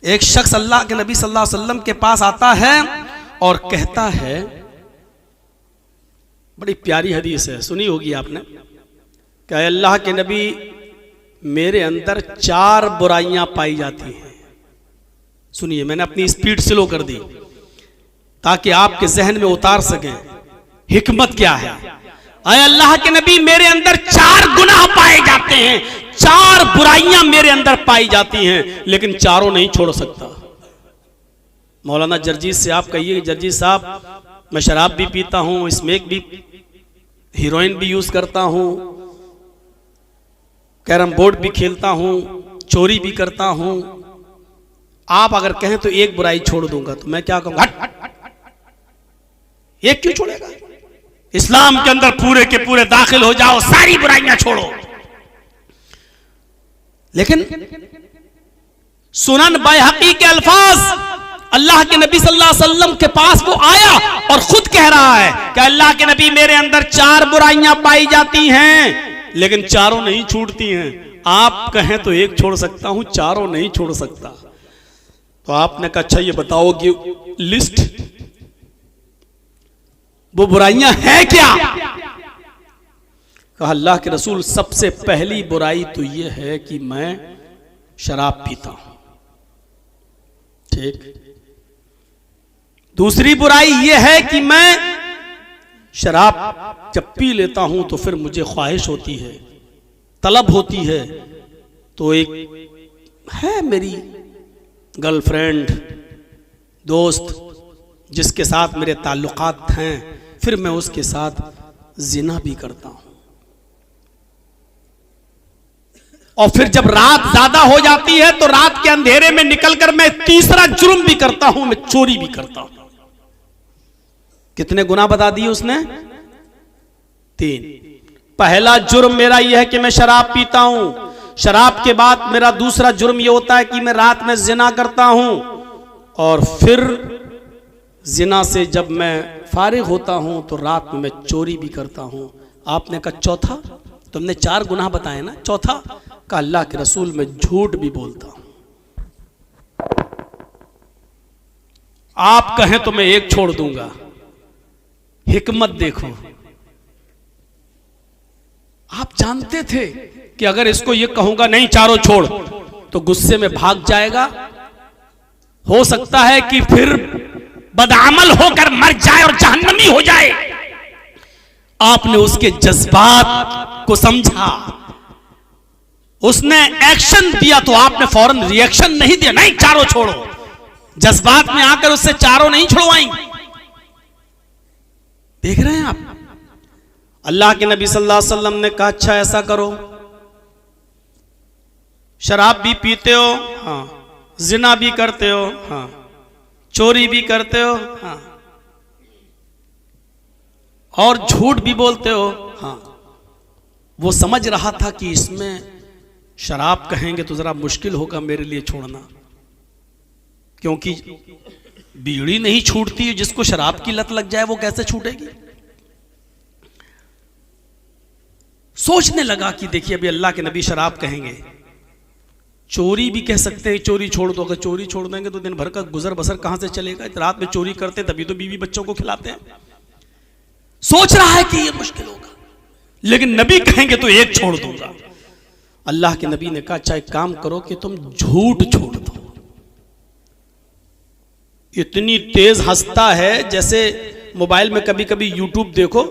एक शख्स अल्लाह के नबी सल्लल्लाहु अलैहि वसल्लम के पास आता है और कहता है, बड़ी प्यारी हदीस है, सुनी होगी आपने, कि अल्लाह के नबी मेरे अंदर 4 बुराइयां पाई जाती हैं। सुनिए, मैंने अपनी स्पीड स्लो कर दी ताकि आपके जहन में उतार सकें हिकमत क्या है। अय अल्लाह के नबी मेरे अंदर 4 गुनाह पाए जाते हैं, 4 बुराइयां मेरे अंदर पाई जाती हैं, लेकिन चारों नहीं छोड़ सकता। मौलाना जर्जीस से आप कहिए, जर्जीस साहब मैं शराब भी पीता हूं, स्मोक भी, हीरोइन भी यूज करता हूं, कैरम बोर्ड भी खेलता हूं, चोरी भी करता हूं, आप अगर कहें तो एक बुराई छोड़ दूंगा, तो मैं क्या कहूंगा, हट हट हट हट, एक क्यों छोड़ेगा? इस्लाम के अंदर पूरे के पूरे दाखिल हो जाओ, सारी बुराइयां छोड़ो। लेकिन सुनन बैहकी के अल्फाज, अल्लाह के नबी सल्लल्लाहु अलैहि वसल्लम के पास वो आया और खुद कह रहा है कि अल्लाह के नबी मेरे अंदर 4 बुराइयां पाई जाती हैं, लेकिन चारों नहीं छूटती हैं। आप कहें तो एक छोड़ सकता हूं, चारों नहीं छोड़ सकता। तो आपने कहा अच्छा ये बताओ कि लिस्ट, वो बुराइयां हैं क्या? कहा अल्लाह के रसूल सबसे पहली बुराई तो ये है कि मैं शराब पीता हूं। ठीक। दूसरी बुराई ये है कि मैं शराब जब पी लेता हूं तो फिर मुझे ख्वाहिश होती है, तलब होती है, तो एक है मेरी गर्लफ्रेंड, दोस्त, जिसके साथ मेरे ताल्लुकात हैं, फिर मैं उसके साथ जिना भी करता हूं। और फिर जब रात ज्यादा हो जाती है तो रात के अंधेरे में निकलकर मैं तीसरा जुर्म भी करता हूं, मैं चोरी भी करता हूं। कितने गुनाह बता दिए उसने? 3। पहला जुर्म मेरा यह है कि मैं शराब पीता हूं। शराब के बाद मेरा दूसरा जुर्म यह होता है कि मैं रात में जिना करता हूं, और फिर जिना से जब मैं फारिग होता हूं तो रात में मैं चोरी भी करता हूं। आपने कहा चौथा? तुमने 4 गुनाह बताए ना, चौथा? कहा अल्लाह के रसूल मैं झूठ भी बोलता हूं। आप कहें तो मैं एक छोड़ दूंगा। हिकमत देखो, आप जानते थे कि अगर इसको ये कहूंगा नहीं चारों छोड़ तो गुस्से में भाग जाएगा, हो सकता है कि फिर बदअमल होकर मर जाए और जहन्नमी हो जाए। आपने उसके जज्बात को समझा, उसने एक्शन दिया तो आपने फौरन रिएक्शन नहीं दिया, नहीं चारों छोड़ो। जज्बात में आकर उससे चारों नहीं छुड़वाएंगे। देख रहे हैं आप, अल्लाह के नबी सल्लल्लाहु अलैहि वसल्लम ने कहा अच्छा ऐसा करो, शराब भी पीते हो, हाँ, जिना भी करते हो, हाँ, चोरी भी करते हो, हाँ, और झूठ भी बोलते हो, हाँ। वो समझ रहा था कि इसमें शराब कहेंगे तो जरा मुश्किल होगा मेरे लिए छोड़ना, क्योंकि बीड़ी नहीं छूटती, जिसको शराब की लत लग जाए वो कैसे छूटेगी। सोचने लगा कि देखिए अभी अल्लाह के नबी शराब कहेंगे, चोरी भी कह सकते हैं चोरी छोड़ दो। अगर चोरी छोड़ देंगे तो दिन भर का गुजर बसर कहां से चलेगा? रात में चोरी करते तभी तो बीवी बच्चों को खिलाते हैं। सोच रहा है कि ये मुश्किल होगा, लेकिन नबी कहेंगे तो एक छोड़ दूंगा। अल्लाह के नबी ने कहा अच्छा एक काम करो कि तुम झूठ छोड़ दो। इतनी तेज हंसता है, जैसे मोबाइल में कभी कभी यूट्यूब देखो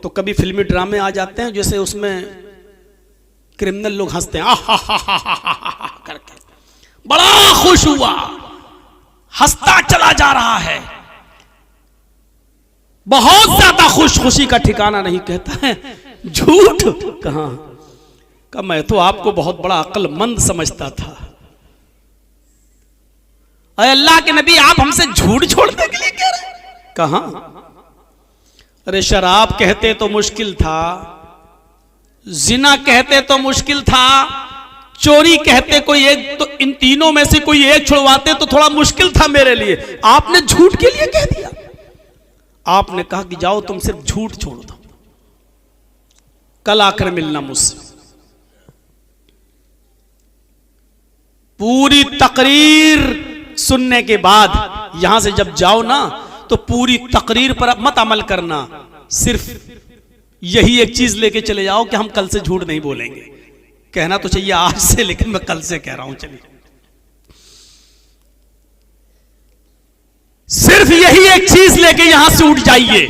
तो कभी फिल्मी ड्रामे आ जाते हैं, जैसे उसमें क्रिमिनल लोग हंसते हैं करके, बड़ा खुश हुआ, हंसता चला जा रहा है, बहुत ज्यादा खुश, खुशी का ठिकाना नहीं। कहता है झूठ कहां? का मैं तो आपको बहुत बड़ा अक्लमंद समझता था। अरे अल्लाह के नबी आप हमसे झूठ छोड़ने के लिए कह रहे हैं? कहां? अरे शराब कहते तो मुश्किल था, जिना कहते तो मुश्किल था, चोरी कहते कोई एक, तो इन तीनों में से कोई एक छुड़वाते तो थोड़ा मुश्किल था मेरे लिए। आपने झूठ के लिए कह दिया। आपने कहा कि जाओ तुम सिर्फ झूठ छोड़ दो, कल आकर मिलना मुझसे। पूरी तकरीर सुनने के बाद यहां से जब जाओ ना तो पूरी तकरीर पर मत अमल करना, सिर्फ यही एक चीज लेके चले जाओ कि हम कल से झूठ नहीं बोलेंगे। कहना तो चाहिए आज से, लेकिन मैं कल से कह रहा हूं। चलिए, सिर्फ यही एक चीज लेके यहां से उठ जाइए,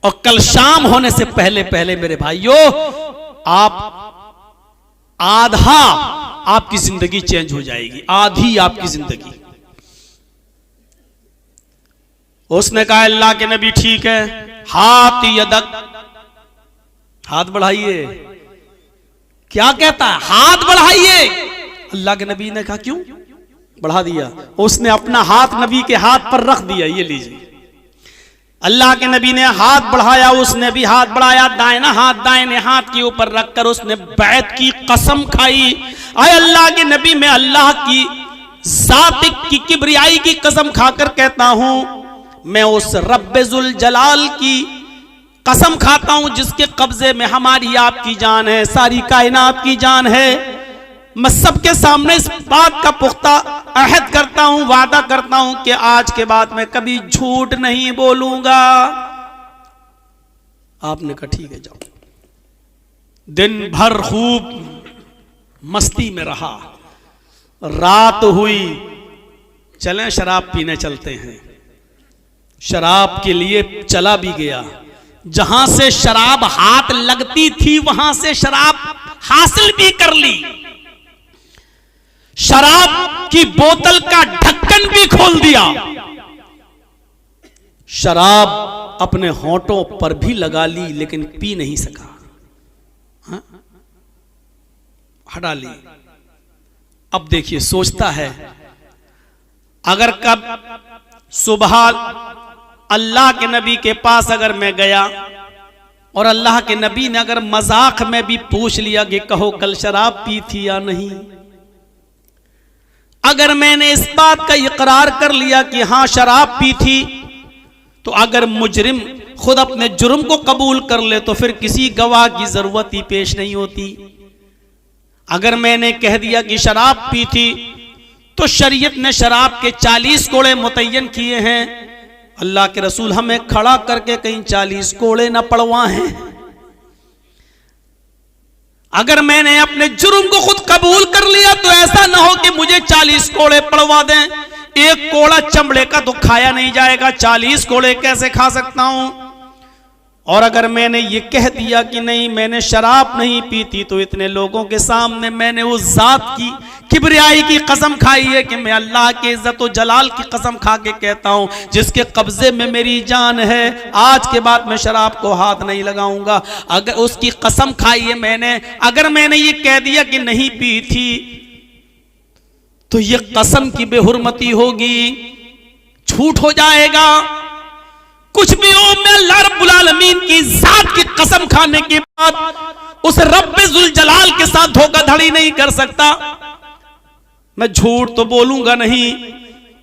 और कल शाम होने से पहले पहले मेरे भाइयों आप आधा आपकी जिंदगी चेंज हो जाएगी, आधी आपकी जिंदगी। उसने कहा अल्लाह के नबी ठीक है, हाथ यदक, हाथ बढ़ाइए। क्या कहता है? हाथ बढ़ाइए। अल्लाह के नबी ने कहा क्यों? बढ़ा दिया। उसने अपना हाथ नबी के हाथ पर रख दिया, ये लीजिए। अल्लाह के नबी ने हाथ बढ़ाया, उसने भी हाथ बढ़ाया, दाहिना हाथ दाहिने हाथ के ऊपर रखकर उसने बैत की कसम खाई। आए अल्लाह के नबी, मैं अल्लाह की जात की किबरियाई की कसम खाकर कहता हूं, मैं उस रब्बुल जलाल की कसम खाता हूं जिसके कब्जे में हमारी आपकी जान है, सारी कायनात की जान है। मैं सबके सामने इस बात का पुख्ता अहद करता हूं, वादा करता हूं कि आज के बाद मैं कभी झूठ नहीं बोलूंगा। आपने कहा ठीक है जाओ। दिन भर खूब मस्ती में रहा, रात हुई, चलें शराब पीने चलते हैं। शराब के लिए चला भी गया, जहां से शराब हाथ लगती थी वहां से शराब हासिल भी कर ली। शराब की बोतल का ढक्कन भी खोल दिया, शराब अपने होंठों पर भी लगा ली, लेकिन पी नहीं सका। हाँ? हटा ली। अब देखिए, सोचता है अगर कब सुबह अल्लाह के नबी के पास अगर मैं गया और अल्लाह के नबी ने अगर मजाक में भी पूछ लिया कि कहो कल शराब पी थी या नहीं, अगर मैंने इस बात का इकरार कर लिया कि हां शराब पी थी, तो अगर मुजरिम खुद अपने जुर्म को कबूल कर ले तो फिर किसी गवाह की जरूरत ही पेश नहीं होती। अगर मैंने कह दिया कि शराब पी थी तो शरीयत ने शराब के 40 कोड़े मुतय्यन किए हैं। अल्लाह के रसूल हमें खड़ा करके कहीं 40 कोड़े ना पड़वाएं। अगर मैंने अपने जुर्म को खुद कबूल कर लिया तो ऐसा ना हो कि मुझे 40 कोड़े पड़वा दें। एक कोड़ा चमड़े का तो खाया नहीं जाएगा, 40 कोड़े कैसे खा सकता हूं। और अगर मैंने ये कह दिया कि नहीं मैंने शराब नहीं पी थी, तो इतने लोगों के सामने मैंने उस जात की किबरियाई की कसम खाई है कि मैं अल्लाह के इज्जत और जलाल की कसम खा के कहता हूं जिसके कब्जे में मेरी जान है, आज के बाद मैं शराब को हाथ नहीं लगाऊंगा। अगर उसकी कसम खाई है मैंने, अगर मैंने ये कह दिया कि नहीं पी थी तो ये कसम की बेहुरमती होगी, झूठ हो जाएगा। कुछ भी हो, मैं अल्लाह रब्बुल आलमीन की जात की कसम खाने के बाद उस रब्बुल जलाल के साथ धोखाधड़ी नहीं कर सकता। मैं झूठ तो बोलूंगा नहीं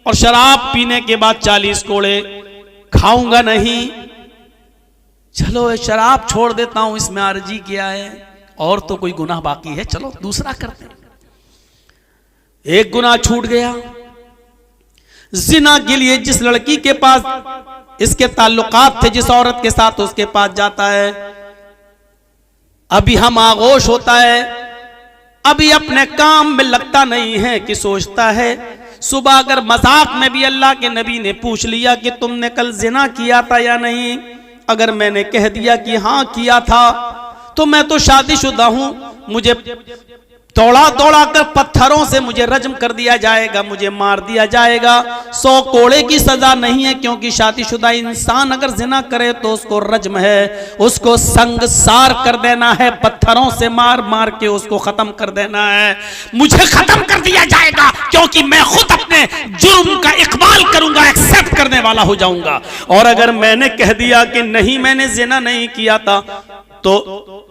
और शराब पीने के बाद 40 कोड़े खाऊंगा नहीं। चलो शराब छोड़ देता हूं, इसमें अर्जी किया है, और तो कोई गुनाह बाकी है, चलो दूसरा करते हैं। एक गुनाह छूट गया। जिना के लिए जिस लड़की के पास इसके ताल्लुकात थे, जिस औरत के साथ उसके पास जाता है, अभी हम आगोश होता है, अभी अपने काम में लगता नहीं है कि सोचता है सुबह अगर मजाक में भी अल्लाह के नबी ने पूछ लिया कि तुमने कल जिना किया था या नहीं, अगर मैंने कह दिया कि हाँ किया था तो मैं तो शादीशुदा हूं, मुझे दौड़ा दौड़ा कर पत्थरों से मुझे रज्म कर दिया जाएगा, मुझे मार दिया जाएगा। 100 कोड़े की सजा नहीं है, क्योंकि शादीशुदा इंसान अगर जिना करे तो उसको रज्म है, उसको संगसार कर देना है, पत्थरों से मार मार के उसको खत्म कर देना है। मुझे खत्म कर दिया जाएगा क्योंकि मैं खुद अपने जुर्म का इकबाल करूंगा, एक्सेप्ट करने वाला हो जाऊंगा। और अगर मैंने कह दिया कि नहीं मैंने जिना नहीं किया था, तो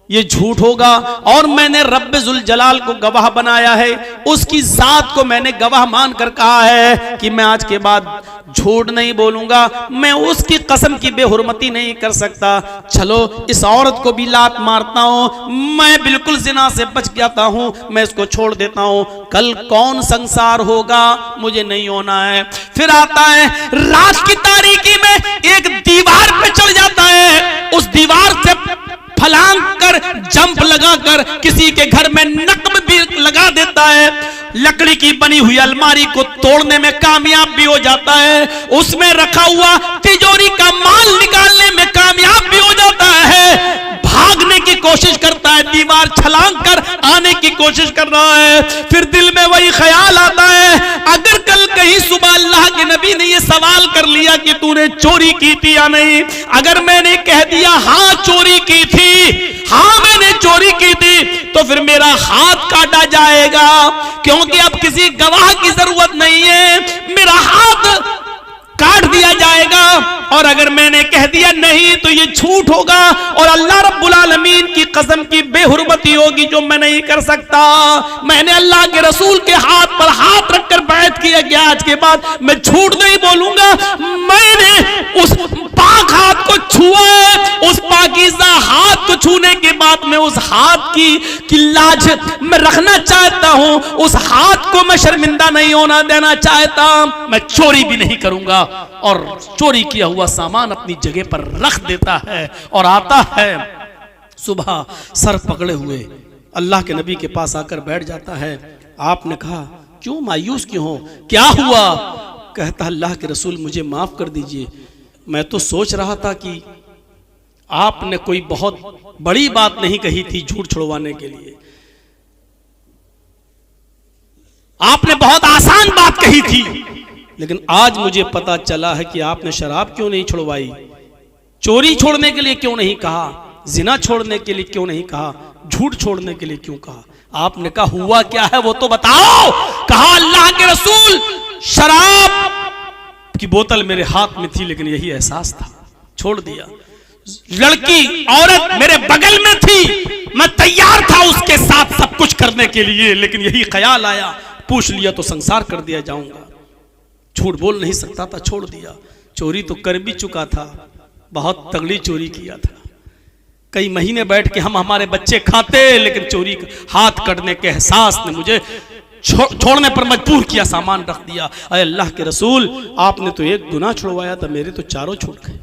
ये झूठ होगा। और मैंने रब्बे जुल जलाल को गवाह बनाया है, उसकी जात को मैंने गवाह मानकर कहा है कि मैं आज के बाद झूठ नहीं बोलूंगा, मैं उसकी कसम की बेहुरमती नहीं कर सकता। चलो इस औरत को भी लात मारता हूं, मैं बिल्कुल जिना से बच जाता हूं, मैं इसको छोड़ देता हूं। कल कौन संसार होगा मुझे नहीं होना है। फिर आता है रात की तारीकी में एक दीवार पे चढ़ जाता है, उस दीवार से फलांग कर जंप लगाकर किसी के घर में नक्ब भी लगा देता है, लकड़ी की बनी हुई अलमारी को तोड़ने में कामयाब भी हो जाता है, उसमें रखा हुआ तिजोरी का माल निकालने में कामयाब भी हो जाता है, भागने की कोशिश करता है, दीवार छलांग कर आने की कोशिश कर रहा है। फिर दिल में वही ख्याल आता है, अगर कल कहीं सुबह अल्लाह के नबी ने ये सवाल कर लिया कि तूने चोरी की थी या नहीं, अगर मैंने कह दिया हाँ चोरी की थी, हाँ मैंने चोरी की थी, तो फिर मेरा हाथ काटा जाएगा, क्योंकि अब किसी गवाह की जरूरत नहीं है, मेरा हाथ काट दिया जाएगा। और अगर मैंने कह दिया नहीं तो ये झूठ होगा और अल्लाह रब्बुल आलमीन की कसम की बेहुरमती होगी जो मैं नहीं कर सकता। मैंने अल्लाह के रसूल के हाथ पर हाथ रखकर बैत किया कि आज के बाद मैं झूठ नहीं बोलूंगा, मैंने उस पाक हाथ को छुआ है, उस पाकीज़ा हाथ को छूने के बाद मैं उस हाथ की लाज मैं रखना चाहता हूं, उस हाथ को मैं शर्मिंदा नहीं होना देना चाहता, मैं चोरी भी नहीं करूंगा। और चोरी किया हुआ सामान अपनी जगह पर रख देता है और आता है सुबह सर पकड़े हुए अल्लाह के नबी के पास आकर बैठ जाता है। आपने कहा क्यों मायूस क्यों हो, क्या हुआ? कहता अल्लाह के रसूल मुझे माफ कर दीजिए, मैं तो सोच रहा था कि आपने कोई बहुत बड़ी बात नहीं कही थी झूठ छुड़वाने के लिए, आपने बहुत आसान बात कही थी, लेकिन आज मुझे पता चला है कि आपने शराब क्यों नहीं छुड़वाई, चोरी छोड़ने के लिए क्यों नहीं कहा, जिना छोड़ने के लिए क्यों नहीं कहा, झूठ छोड़ने के लिए क्यों कहा? आपने कहा हुआ क्या है वो तो बताओ। कहा अल्लाह के रसूल शराब की बोतल मेरे हाथ में थी, लेकिन यही एहसास था, छोड़ दिया। लड़की औरत मेरे बगल में थी, मैं तैयार था उसके साथ सब कुछ करने के लिए, लेकिन यही ख्याल आया, पूछ लिया तो संसार कर दिया जाऊंगा, झूठ बोल नहीं सकता था, छोड़ दिया। चोरी तो कर भी चुका था, बहुत तगड़ी चोरी किया था, कई महीने बैठ के हम हमारे बच्चे खाते, लेकिन चोरी हाथ कटने के एहसास ने मुझे छोड़ने पर मजबूर किया, सामान रख दिया। अरे अल्लाह के रसूल आपने तो एक गुनाह छुड़वाया था, मेरे तो चारों छूट गए।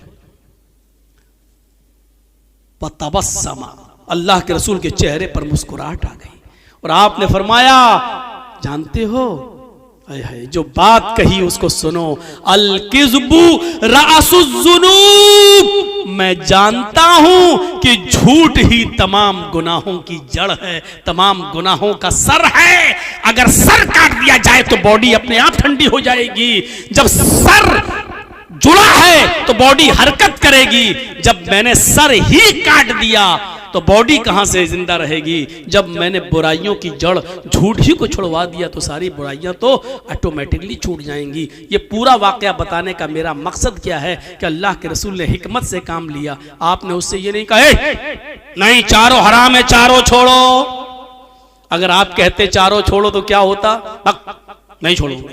तबस्समा, अल्लाह के रसूल के चेहरे पर मुस्कुराहट आ गई और आपने फरमाया जानते हो जो बात कही उसको सुनो, अल किज़्बु रासुज़्ज़ुनूब, मैं जानता हूं कि झूठ ही तमाम गुनाहों की जड़ है, तमाम गुनाहों का सर है। अगर सर काट दिया जाए तो बॉडी अपने आप ठंडी हो जाएगी, जब सर जुड़ा है तो बॉडी हरकत करेगी, जब मैंने सर ही काट दिया तो बॉडी कहां से जिंदा रहेगी? जब मैंने बुराइयों की जड़ झूठ ही को छुड़वा दिया तो सारी बुराइयां तो ऑटोमेटिकली छूट जाएंगी। ये पूरा वाकया बताने का मेरा मकसद क्या है कि अल्लाह के रसूल ने हिकमत से काम लिया। आपने उससे ये नहीं कहा नहीं चारों हराम है चारों छोड़ो, अगर आप कहते चारों छोड़ो तो क्या होता? नहीं छोड़ूंगा,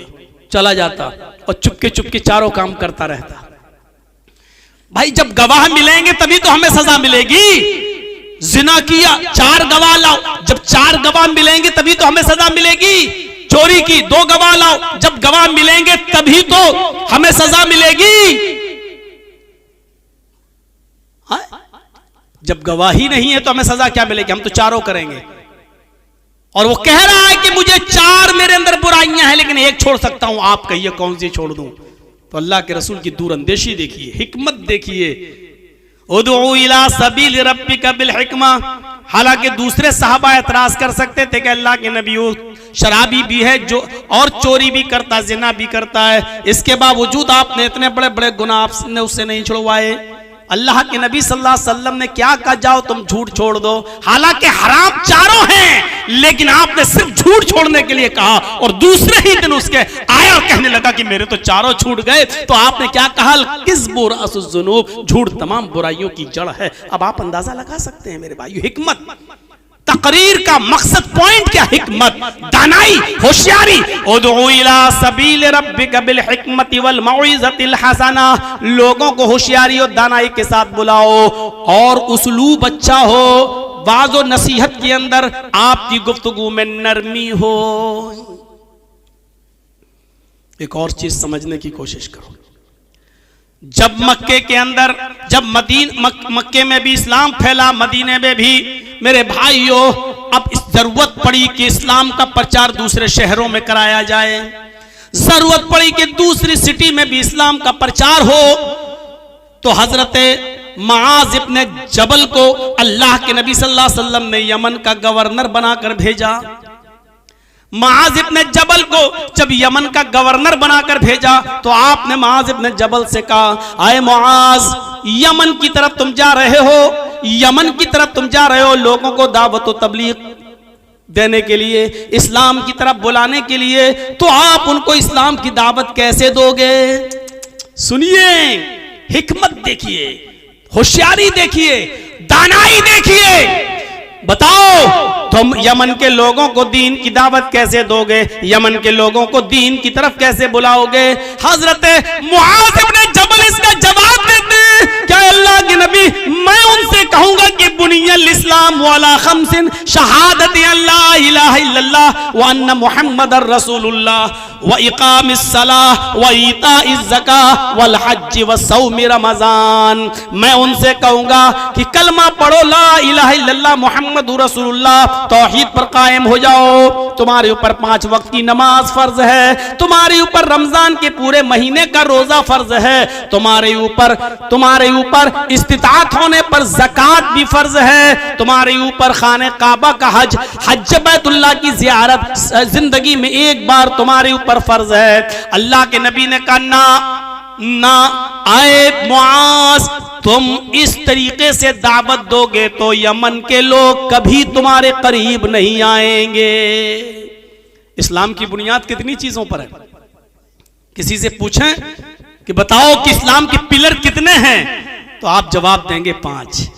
चला जाता और चुपके चुपके चारों काम करता रहता। भाई जब गवाह मिलेंगे तभी तो हमें सजा मिलेगी। जिना किया 4 गवाह लाओ, जब 4 गवाह मिलेंगे तभी तो हमें सजा मिलेगी। चोरी की 2 गवाह लाओ, जब गवाह मिलेंगे तभी तो हमें सजा मिलेगी। हाँ? जब गवाही नहीं है तो हमें सजा क्या मिलेगी? हम तो चारों करेंगे। और वो कह रहा है कि मुझे 4 मेरे अंदर बुराइयां हैं लेकिन एक छोड़ सकता हूं, आप कहिए कौन सी छोड़ दूं? तो अल्लाह के रसूल की दूरअंदेशी देखिए, हिकमत देखिए। उदउ इला सबील रब्बिका बिल हिकमा। हालांकि दूसरे सहाबा एतराज कर सकते थे कि अल्लाह के नबी वो शराबी भी है जो और चोरी भी करता है, जिना भी करता है, इसके बावजूद आपने इतने बड़े बड़े गुनाह आपने उससे नहीं छुड़वाए। अल्लाह के नबी सल्लल्लाहु अलैहि वसल्लम ने क्या कहा, जाओ तुम झूठ छोड़ दो। हालांकि हराम चारों हैं, लेकिन आपने सिर्फ झूठ छोड़ने के लिए कहा और दूसरे ही दिन उसके आया और कहने लगा कि मेरे तो चारों छूट गए। तो आपने क्या कहा, किज़्बु रअसुज़्ज़ुनूब, झूठ तमाम बुराइयों की जड़ है। अब आप अंदाजा लगा सकते हैं मेरे भाइयों, हिकमत, तकरीर का मकसद, पॉइंट क्या, हिकमत, दानाई, होशियारी। उदउ इला सबील रब्बिका बिल हिकमति वल मौइज़तिल हसना, लोगों को होशियारी और दानाई के साथ बुलाओ और उस्लूब अच्छा हो, वाज़ और नसीहत के अंदर आपकी गुफ्तगू में नरमी हो। एक और चीज समझने की कोशिश करो, जब मक्के के अंदर, जब मक्के में भी इस्लाम फैला, मदीने में भी, मेरे भाइयों अब इस जरूरत पड़ी कि इस्लाम का प्रचार दूसरे शहरों में कराया जाए, जरूरत पड़ी कि दूसरी सिटी में भी इस्लाम का प्रचार हो। तो हजरत मुआज़ इब्न जबल को अल्लाह के नबी सल्लल्लाहु अलैहि वसल्लम ने यमन का गवर्नर बनाकर भेजा। मुआज़ इब्न जबल को जब यमन का गवर्नर बनाकर भेजा तो आपने मुआज़ इब्न जबल से कहा, आए मुआज़, यमन की तरफ तुम जा रहे हो, यमन की तरफ तुम जा रहे हो लोगों को दावत व तबलीग देने के लिए, इस्लाम की तरफ बुलाने के लिए, तो आप उनको इस्लाम की दावत कैसे दोगे? सुनिए, हिकमत देखिए, होशियारी देखिए, दानाई देखिए। बताओ तुम यमन के लोगों को दीन की दावत कैसे दोगे, यमन के लोगों को दीन की तरफ कैसे बुलाओगे? हजरत मुआज़ इब्न जबल इसका जवाब देते हैं, क्या अल्लाह के नबी, मैं उनसे कहूंगा कि बुनियल इस्लाम वाला खमसिन, शहादत अल्लाह इलाहा इल्लल्लाह व अन्ना मुहम्मदर रसूलुल्लाह व इकामिस सलाह व ईताइज ज़कात वल हज्ज व सौम रमजान। मैं उनसे कहूंगा कि कलमा पढ़ो, ला इलाहा इल्लल्लाह मुहम्मदुर रसूलुल्लाह, तौहीद पर कायम हो जाओ, तुम्हारे ऊपर 5 वक्त की नमाज फर्ज है, तुम्हारे ऊपर रमजान के पूरे महीने का रोजा फर्ज है, तुम्हारे ऊपर इस्तिताअत होने पर ज़कात भी फर्ज है, तुम्हारे ऊपर खाने काबा का हज बैतुल्लाह की ज़ियारत जिंदगी में एक बार तुम्हारे ऊपर फर्ज है। अल्लाह के नबी ने कहा, ना आए मुआज़, तुम इस तरीके से दावत दोगे तो यमन के लोग कभी तुम्हारे करीब नहीं आएंगे। इस्लाम की बुनियाद कितनी चीजों पर है? किसी से पूछें कि बताओ कि इस्लाम के पिलर कितने हैं, तो आप जवाब देंगे 5।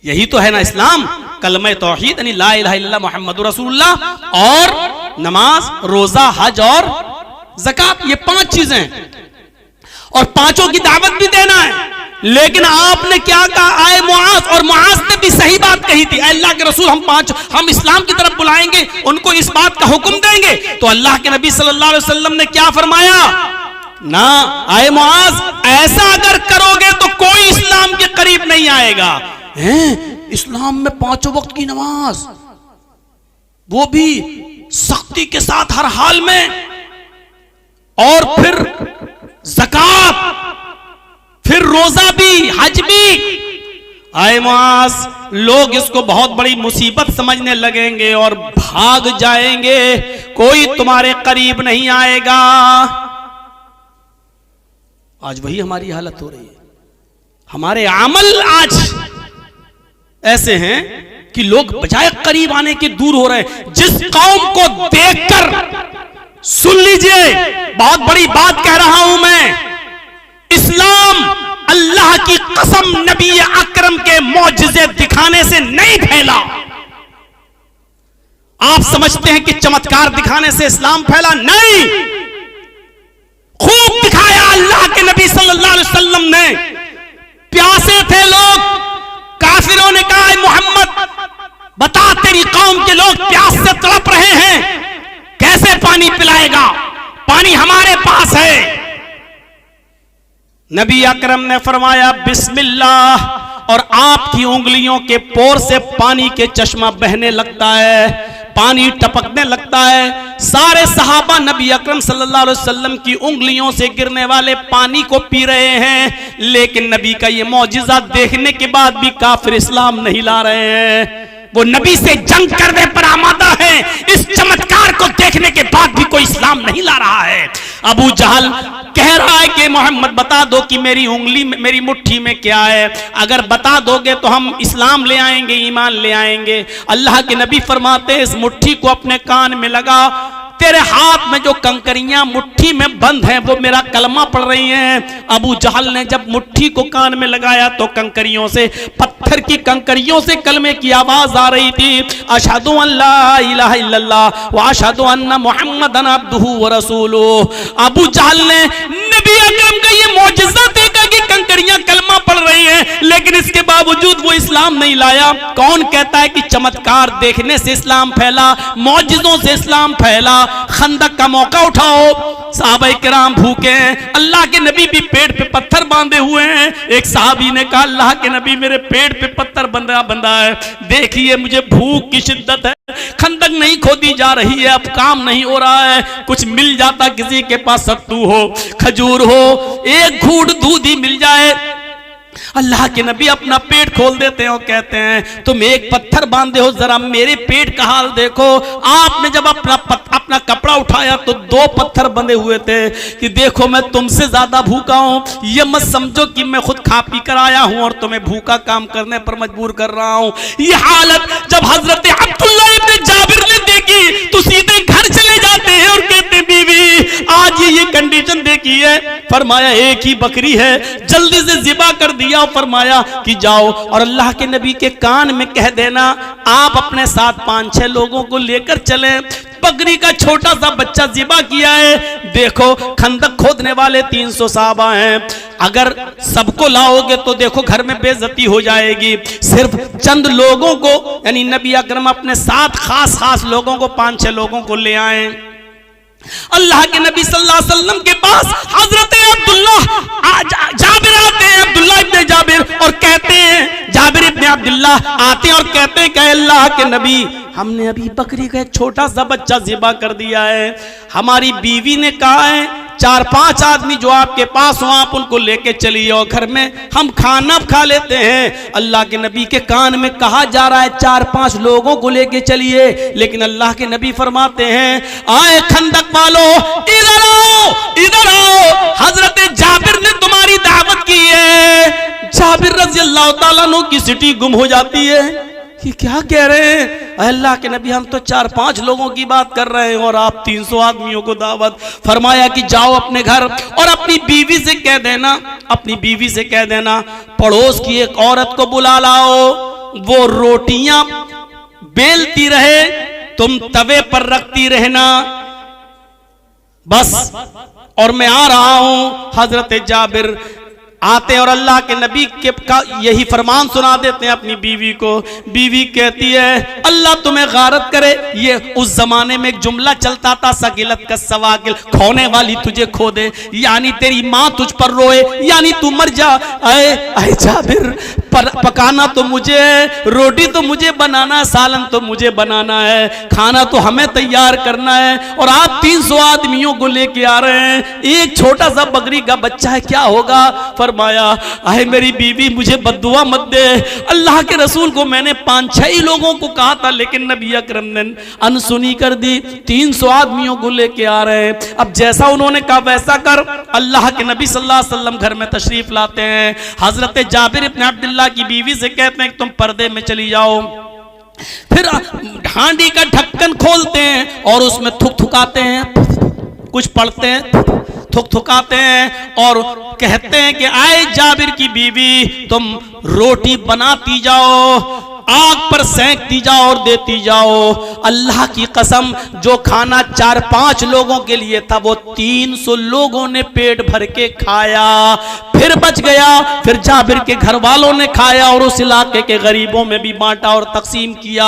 यही तो है ना इस्लाम, कलमे तौहीद यानी ला इलाहा इल्लल्लाह मुहम्मदुर रसूलुल्लाह और नमाज, रोजा, हज और ज़कात, ये 5 चीजें और 5 की दावत भी देना है। लेकिन आपने क्या कहा, आए मुआज़, और मुआज़ ने भी सही बात कही थी, अल्लाह के रसूल हम इस्लाम की तरफ बुलाएंगे, उनको इस बात का हुक्म देंगे। तो अल्लाह के नबी सल्लल्लाहु अलैहि वसल्लम ने क्या फरमाया, ना आए मुआज़, ऐसा अगर करोगे तो कोई इस्लाम के करीब नहीं आएगा। इस्लाम में 5 वक्त की नमाज, वो भी सख्ती के साथ हर हाल में, और फिर ज़कात, फिर रोजा भी, हज भी। आए मुआज़, लोग इसको बहुत बड़ी मुसीबत समझने लगेंगे और भाग जाएंगे, कोई तुम्हारे करीब नहीं आएगा। आज वही हमारी हालत हो रही है। हमारे अमल आज ऐसे हैं कि लोग बजाय करीब आने के दूर हो रहे हैं। जिस कौम को देखकर, सुन लीजिए, बहुत बड़ी बात कह रहा हूं मैं, इस्लाम अल्लाह की कसम नबी अकरम के मौजज़े दिखाने से नहीं फैला। आप समझते हैं कि चमत्कार दिखाने से इस्लाम फैला? नहीं, खूब दिखाया अल्लाह के नबी सल्लल्लाहु अलैहि वसल्लम ने। प्यासे थे लोग, काफिरों ने कहा, मोहम्मद बता, तेरी कौम के लोग प्यास से तड़प रहे हैं, कैसे पानी पिलाएगा? पानी हमारे पास है। नबी अकरम ने फरमाया बिस्मिल्लाह, और आपकी उंगलियों के पोर से पानी के चश्मा बहने लगता है, पानी टपकने लगता है। सारे सहाबा नबी अकरम सल्लल्लाहु अलैहि वसल्लम की उंगलियों से गिरने वाले पानी को पी रहे हैं, लेकिन नबी का ये मौजिज़ा देखने के बाद भी काफिर इस्लाम नहीं ला रहे हैं। वो नबी से जंग करने पर आमादा है, इस चमत्कार को देखने के बाद भी कोई इस्लाम नहीं ला रहा है। अबू जहल कह रहा है कि मोहम्मद बता दो कि मेरी उंगली में, मेरी मुट्ठी में क्या है, अगर बता दोगे तो हम इस्लाम ले आएंगे, ईमान ले आएंगे। अल्लाह के नबी फरमाते हैं इस मुट्ठी को अपने कान में लगा, तेरे हाथ में जो कंकरियां मुट्ठी में बंद हैं वो मेरा कलमा पढ़ रही हैं। अबू जहल ने जब मुट्ठी को कान में लगाया तो कंकरियों से, पत्थर की कंकरियों से कलमे की आवाज आ रही थी, अशहदु अल्ला इलाहा इल्लल्लाह व अशहदु अन्ना मुहम्मदन अब्दुहु व रसूलुहु। अबू जहल ने नबी अकरम का ये मौजज़ा देखा कि कंकरियां कलमा पढ़ रही हैं, लेकिन इसके बावजूद वो इस्लाम नहीं लाया। कौन कहता है कि चमत्कार देखने से इस्लाम फैला, मौजज़ों से इस्लाम फैला? खंदक का मौका उठाओ, सहाबा किराम भूखे हैं, अल्लाह के नबी भी पेट पे पत्थर बांधे हुए हैं। एक सहाबी ने कहा अल्लाह के नबी मेरे पेट पे पत्थर बंधा है, देखिए मुझे भूख की शिद्दत है, खंदक नहीं खोदी जा रही है, अब काम नहीं हो रहा है, कुछ मिल जाता, किसी के पास सत्तू हो, खजूर हो, एक घूंट दूध ही मिल जाए। अल्लाह के नबी अपना पेट खोल देते हैं और कहते हैं तुम एक पत्थर बांधे हो, जरा मेरे पेट का हाल देखो। आपने जब अपना कपड़ा उठाया तो 2 पत्थर बंधे हुए थे कि देखो मैं तुमसे ज्यादा भूखा हूं, ये मत समझो कि मैं खुद खा पी कर आया हूं और तुम्हें भूखा काम करने पर मजबूर कर रहा हूं। ये हालत जब हजरत अब्दुल्लाह इब्न जाबिर ने देखी तो सीधे घर चले जाते हैं और कहते हैं बीवी आज ये कंडीशन देखी है, फरमाया एक ही बकरी है, जल्दी से ज़िबा कर दिया, फरमाया कि जाओ और अल्लाह के नबी के कान में कह देना आप अपने साथ 5-6 लोगों को लेकर चलें। बकरी का छोटा सा बच्चा ज़िबा किया है। देखो खंदक खोदने वाले 300 साहबा हैं, अगर सबको लाओगे तो देखो घर में बेइज्जती हो जाएगी। सिर्फ चंद लोगों को, यानी नबी अकरम अपने साथ खास लोगों को, 5-6 लोगों को ले आए। अल्लाह के नबी सल्लल्लाहु अलैहि वसल्लम के पास हजरत जाबिर आते हैं, अब्दुल्लाह इब्ने जाबिर, और कहते हैं, जाबिर इब्ने अब्दुल्लाह आते हैं और कहते हैं कि अल्लाह के नबी हमने अभी बकरी का एक छोटा सा बच्चा ज़िबा कर दिया है, हमारी बीवी ने कहा है 4-5 आदमी जो आपके पास हो आप उनको लेके चलिए और घर में हम खाना खा लेते हैं। अल्लाह के नबी के कान में कहा जा रहा है 4-5 लोगों को लेके चलिए, लेकिन अल्लाह के नबी फरमाते हैं आए खंदक वालों इधर आओ, इधर आओ, हजरत जाबिर ने तुम्हारी दावत की है। जाबिर रज़ी अल्लाह तआला अन्हु की सिटी गुम हो जाती है कि क्या कह रहे हैं अल्लाह के नबी, हम तो 4-5 लोगों की बात कर रहे हैं और आप 300 आदमियों को दावत। फरमाया कि जाओ अपने घर और अपनी बीवी से कह देना, अपनी बीवी से कह देना पड़ोस की एक औरत को बुला लाओ, वो रोटियां बेलती रहे, तुम तवे पर रखती रहना बस, और मैं आ रहा हूं। हजरत जाबिर आते हैं और अल्लाह के नबी के का यही फरमान सुना देते हैं अपनी बीवी को। बीवी कहती है अल्लाह तुम्हें गारत करे, ये उस जमाने में एक जुमला चलता था सगिलत का सवाकिल, खोने वाली तुझे खो दे, यानी तेरी माँ तुझ पर रोए, यानी तू मर जा। अरे जाबिर पकाना तो मुझे है, रोटी तो मुझे बनाना है, सालन तो मुझे बनाना है, खाना तो हमें तैयार करना है, और आप 300 आदमियों को लेके आ रहे हैं, एक छोटा सा बकरी का बच्चा है, क्या होगा? फरमाया आए मेरी बीवी मुझे बद्दुआ मत दे, अल्लाह के रसूल को मैंने 5-6 लोगों को कहा था लेकिन नबी अकरम ने अनसुनी कर दी, 300 आदमियों को लेके आ रहे हैं। अब जैसा उन्होंने कहा वैसा कर। अल्लाह के नबी सल्लल्लाहु अलैहि वसल्लम घर में तशरीफ लाते हैं। हजरत जाबिर इब्ने अब्दुल्लाह की बीवी से कहते हैं कि तुम पर्दे में चली जाओ। फिर हांडी का ढक्कन खोलते हैं और उसमें थुकथुकाते हैं, कुछ पढ़ते हैं, थुकथुकाते हैं और कहते हैं कि आए जाबिर की बीवी तुम रोटी बनाती जाओ, आग पर सेंकती जाओ और देती जाओ। अल्लाह की कसम जो खाना 4-5 लोगों के लिए था वो 300 लोगों ने पेट भर के खाया, फिर बच गया, फिर जाबिर के घर वालों ने खाया और उस इलाके के गरीबों में भी बांटा और तकसीम किया।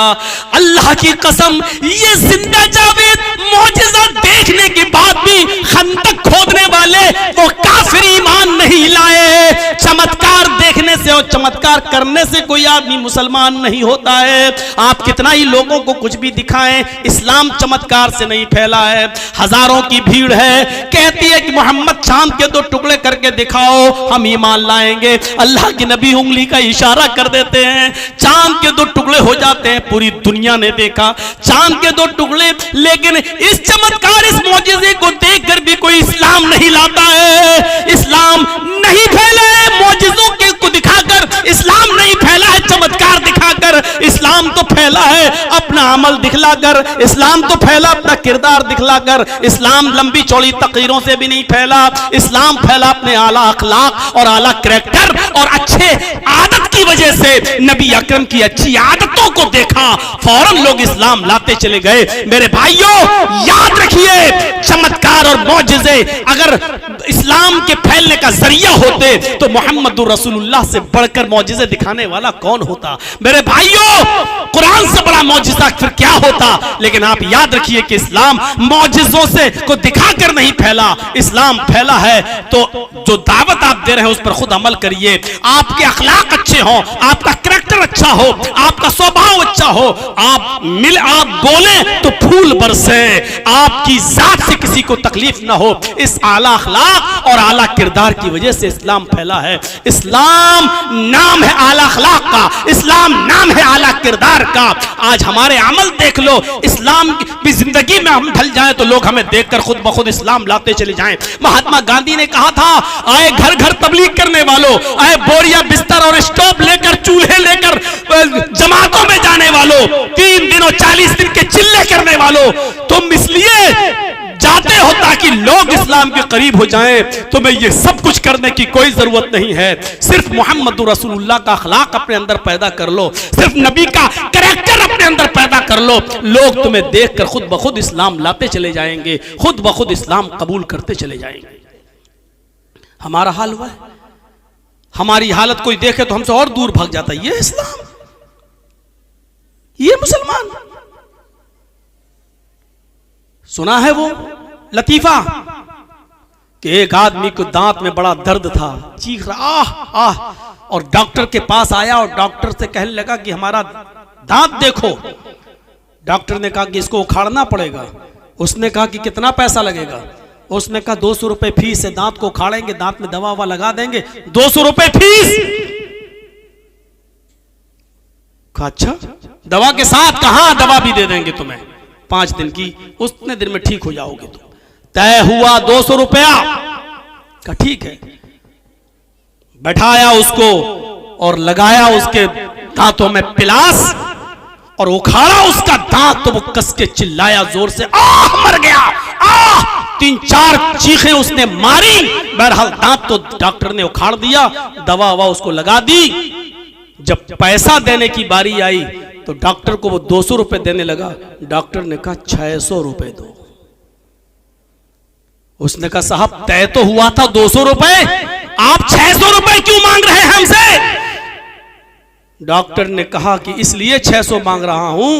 अल्लाह की कसम ये जिंदा जावेद मौजिज़ा देखने के बाद भी खंदक खोदने वाले वो काफिर ईमान नहीं लाए। चमत्कार देखने से और चमत्कार करने से कोई आदमी मुसलमान नहीं होता है। आप कितना ही लोगों को कुछ भी दिखाएं, इस्लाम चमत्कार से नहीं फैला है। हजारों की भीड़ है, कहती है कि मोहम्मद चांद के 2 टुकड़े करके दिखाओ हम ईमान लाएंगे। अल्लाह के नबी उंगली का इशारा कर देते हैं, चांद के 2 टुकड़े हो जाते हैं। पूरी दुनिया ने देखा चांद के 2 टुकड़े, लेकिन इस चमत्कार इस मौजिज़े को देखकर भी कोई इस्लाम नहीं लाता है। अमल दिखलाकर, इस्लाम तो फैला अपना किरदार दिखलाकर। इस्लाम लंबी चौड़ी तकरीरों से भी नहीं फैला, इस्लाम फैला अपने आला अखलाक और आला करैक्टर और अच्छे आदत की वजह से। नबी अकरम की अच्छी आदतों को देखा, फौरन लोग इस्लाम लाते चले गए। मेरे भाइयों याद रखिए, चमत्कार और मौजिज़े अगर इस्लाम के फैलने का जरिया होते तो मोहम्मद रसूलुल्लाह से बढ़कर मौजिज़े दिखाने वाला कौन होता। मेरे भाइयों कुरान से बड़ा मौजिज़ा फिर क्या होता। लेकिन आप याद रखिए कि इस्लाम मौजिज़ों से को दिखाकर नहीं फैला, इस्लाम फैला है तो जो दावत आप दे रहे हैं उस पर खुद अमल करिए। आपके अखलाक अच्छे हो, आपका करैक्टर अच्छा हो, आपका स्वभाव अच्छा हो, आप बोले तो फूल बरसे, आपकी जात से किसी को तकलीफ ना हो। इस आला अखलाक और आला किरदार की वजह से इस्लाम फैला है। इस्लाम नाम है आला अखलाक का, इस्लाम नाम है आला किरदार का। आज हमारे अमल देख लो, इस्लाम की जिंदगी में हम ढल जाएं तो लोग हमें देखकर खुद ब खुद इस्लाम लाते चले जाएं। महात्मा गांधी ने कहा था, आए घर घर तबलीग करने वालों, आए बोरिया बिस्तर और स्टोव लेकर, चूल्हे लेकर जमातों में जाने वालों, 3 दिन और 40 दिन के चिल्ले करने वालों, तुम इसलिए जाते हो ताकि लोग इस्लाम के करीब हो जाएं। तुम्हें ये सब कुछ करने की कोई जरूरत नहीं है। सिर्फ मोहम्मद रसूलुल्लाह का अखलाक अपने अंदर पैदा कर लो, सिर्फ नबी का करैक्टर अपने अंदर पैदा कर लो, लोग तुम्हें देखकर खुद ब खुद इस्लाम लाते चले जाएंगे, खुद ब खुद इस्लाम कबूल करते चले जाएंगे। हमारा हाल हुआ है, हमारी हालत कोई देखे तो हमसे और दूर भाग जाता है। ये इस्लाम, ये मुसलमान। सुना है वो लतीफा कि एक आदमी को दांत में बड़ा दर्द था, चीख रहा आह आह, और डॉक्टर के पास आया और डॉक्टर से कहने लगा कि हमारा दांत देखो। डॉक्टर ने कहा कि इसको उखाड़ना पड़ेगा। उसने कहा कि कितना पैसा लगेगा। उसने कहा 200 रुपए फीस है, दांत को उखाड़ेंगे, दांत में दवा लगा देंगे, 200 रुपए फीस। कहा अच्छा, दवा के साथ कहा दवा भी दे देंगे तुम्हें 5 दिन की, उतने दिन में ठीक हो जाओगे। तो तय हुआ 200 रुपया का, ठीक है। बैठाया उसको और लगाया उसके दांतों में पिलास और उखाड़ा उसका दांत, तो वो कस के चिल्लाया जोर से, आह मर गया, आह। 3-4 चीखें उसने मारी। बहरहाल दांत तो डॉक्टर ने उखाड़ दिया, दवा उसको लगा दी। जब पैसा देने की बारी आई तो डॉक्टर को वो 200 रुपए देने लगा। डॉक्टर ने कहा 600 रुपए दो। उसने कहा साहब तय तो हुआ था 200 रुपए, आप 600 रुपए क्यों मांग रहे हैं हमसे? डॉक्टर ने कहा कि इसलिए 600 मांग रहा हूं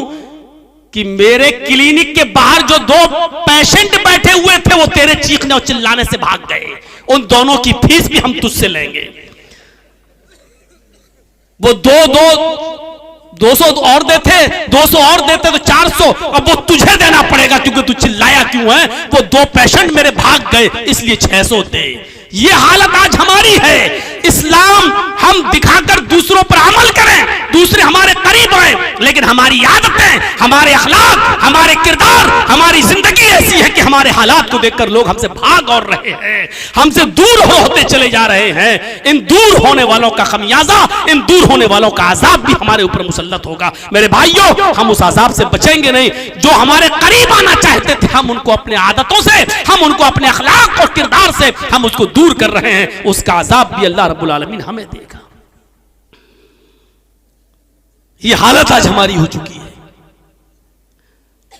कि मेरे क्लिनिक के बाहर जो 2 पेशेंट बैठे हुए थे वो तेरे चीखने और चिल्लाने से भाग गए, उन दोनों की फीस भी हम तुझसे लेंगे। वो 200 और देते, 200 और देते तो 400, अब वो तुझे देना पड़ेगा क्योंकि तू चिल्लाया क्यों है। वो 2 पेशेंट मेरे भाग गए, इसलिए 600 दे। ये हालत आज हमारी है। इस्लाम हम दिखाकर दूसरों पर अमल करें, दूसरे हमारे करीब आए, लेकिन हमारी आदतें, हमारे अखलाक, हमारे किरदार, हमारी जिंदगी ऐसी है कि हमारे हालात को देखकर लोग हमसे भाग और रहे हैं, हमसे दूर होते चले जा रहे हैं। इन दूर होने वालों का खमियाजा, इन दूर होने वालों का अजाब भी हमारे ऊपर मुसल्लत होगा। मेरे भाइयों, हम उस अजाब से बचेंगे नहीं। जो हमारे करीब आना चाहते थे, हम उनको अपने आदतों से, हम उनको अपने अखलाक और किरदार से हम उसको दूर कर रहे हैं। उसका अजाब भी अल्लाह रब्बुल आलमीन हमें देगा। ये हालत आज हमारी हो चुकी है।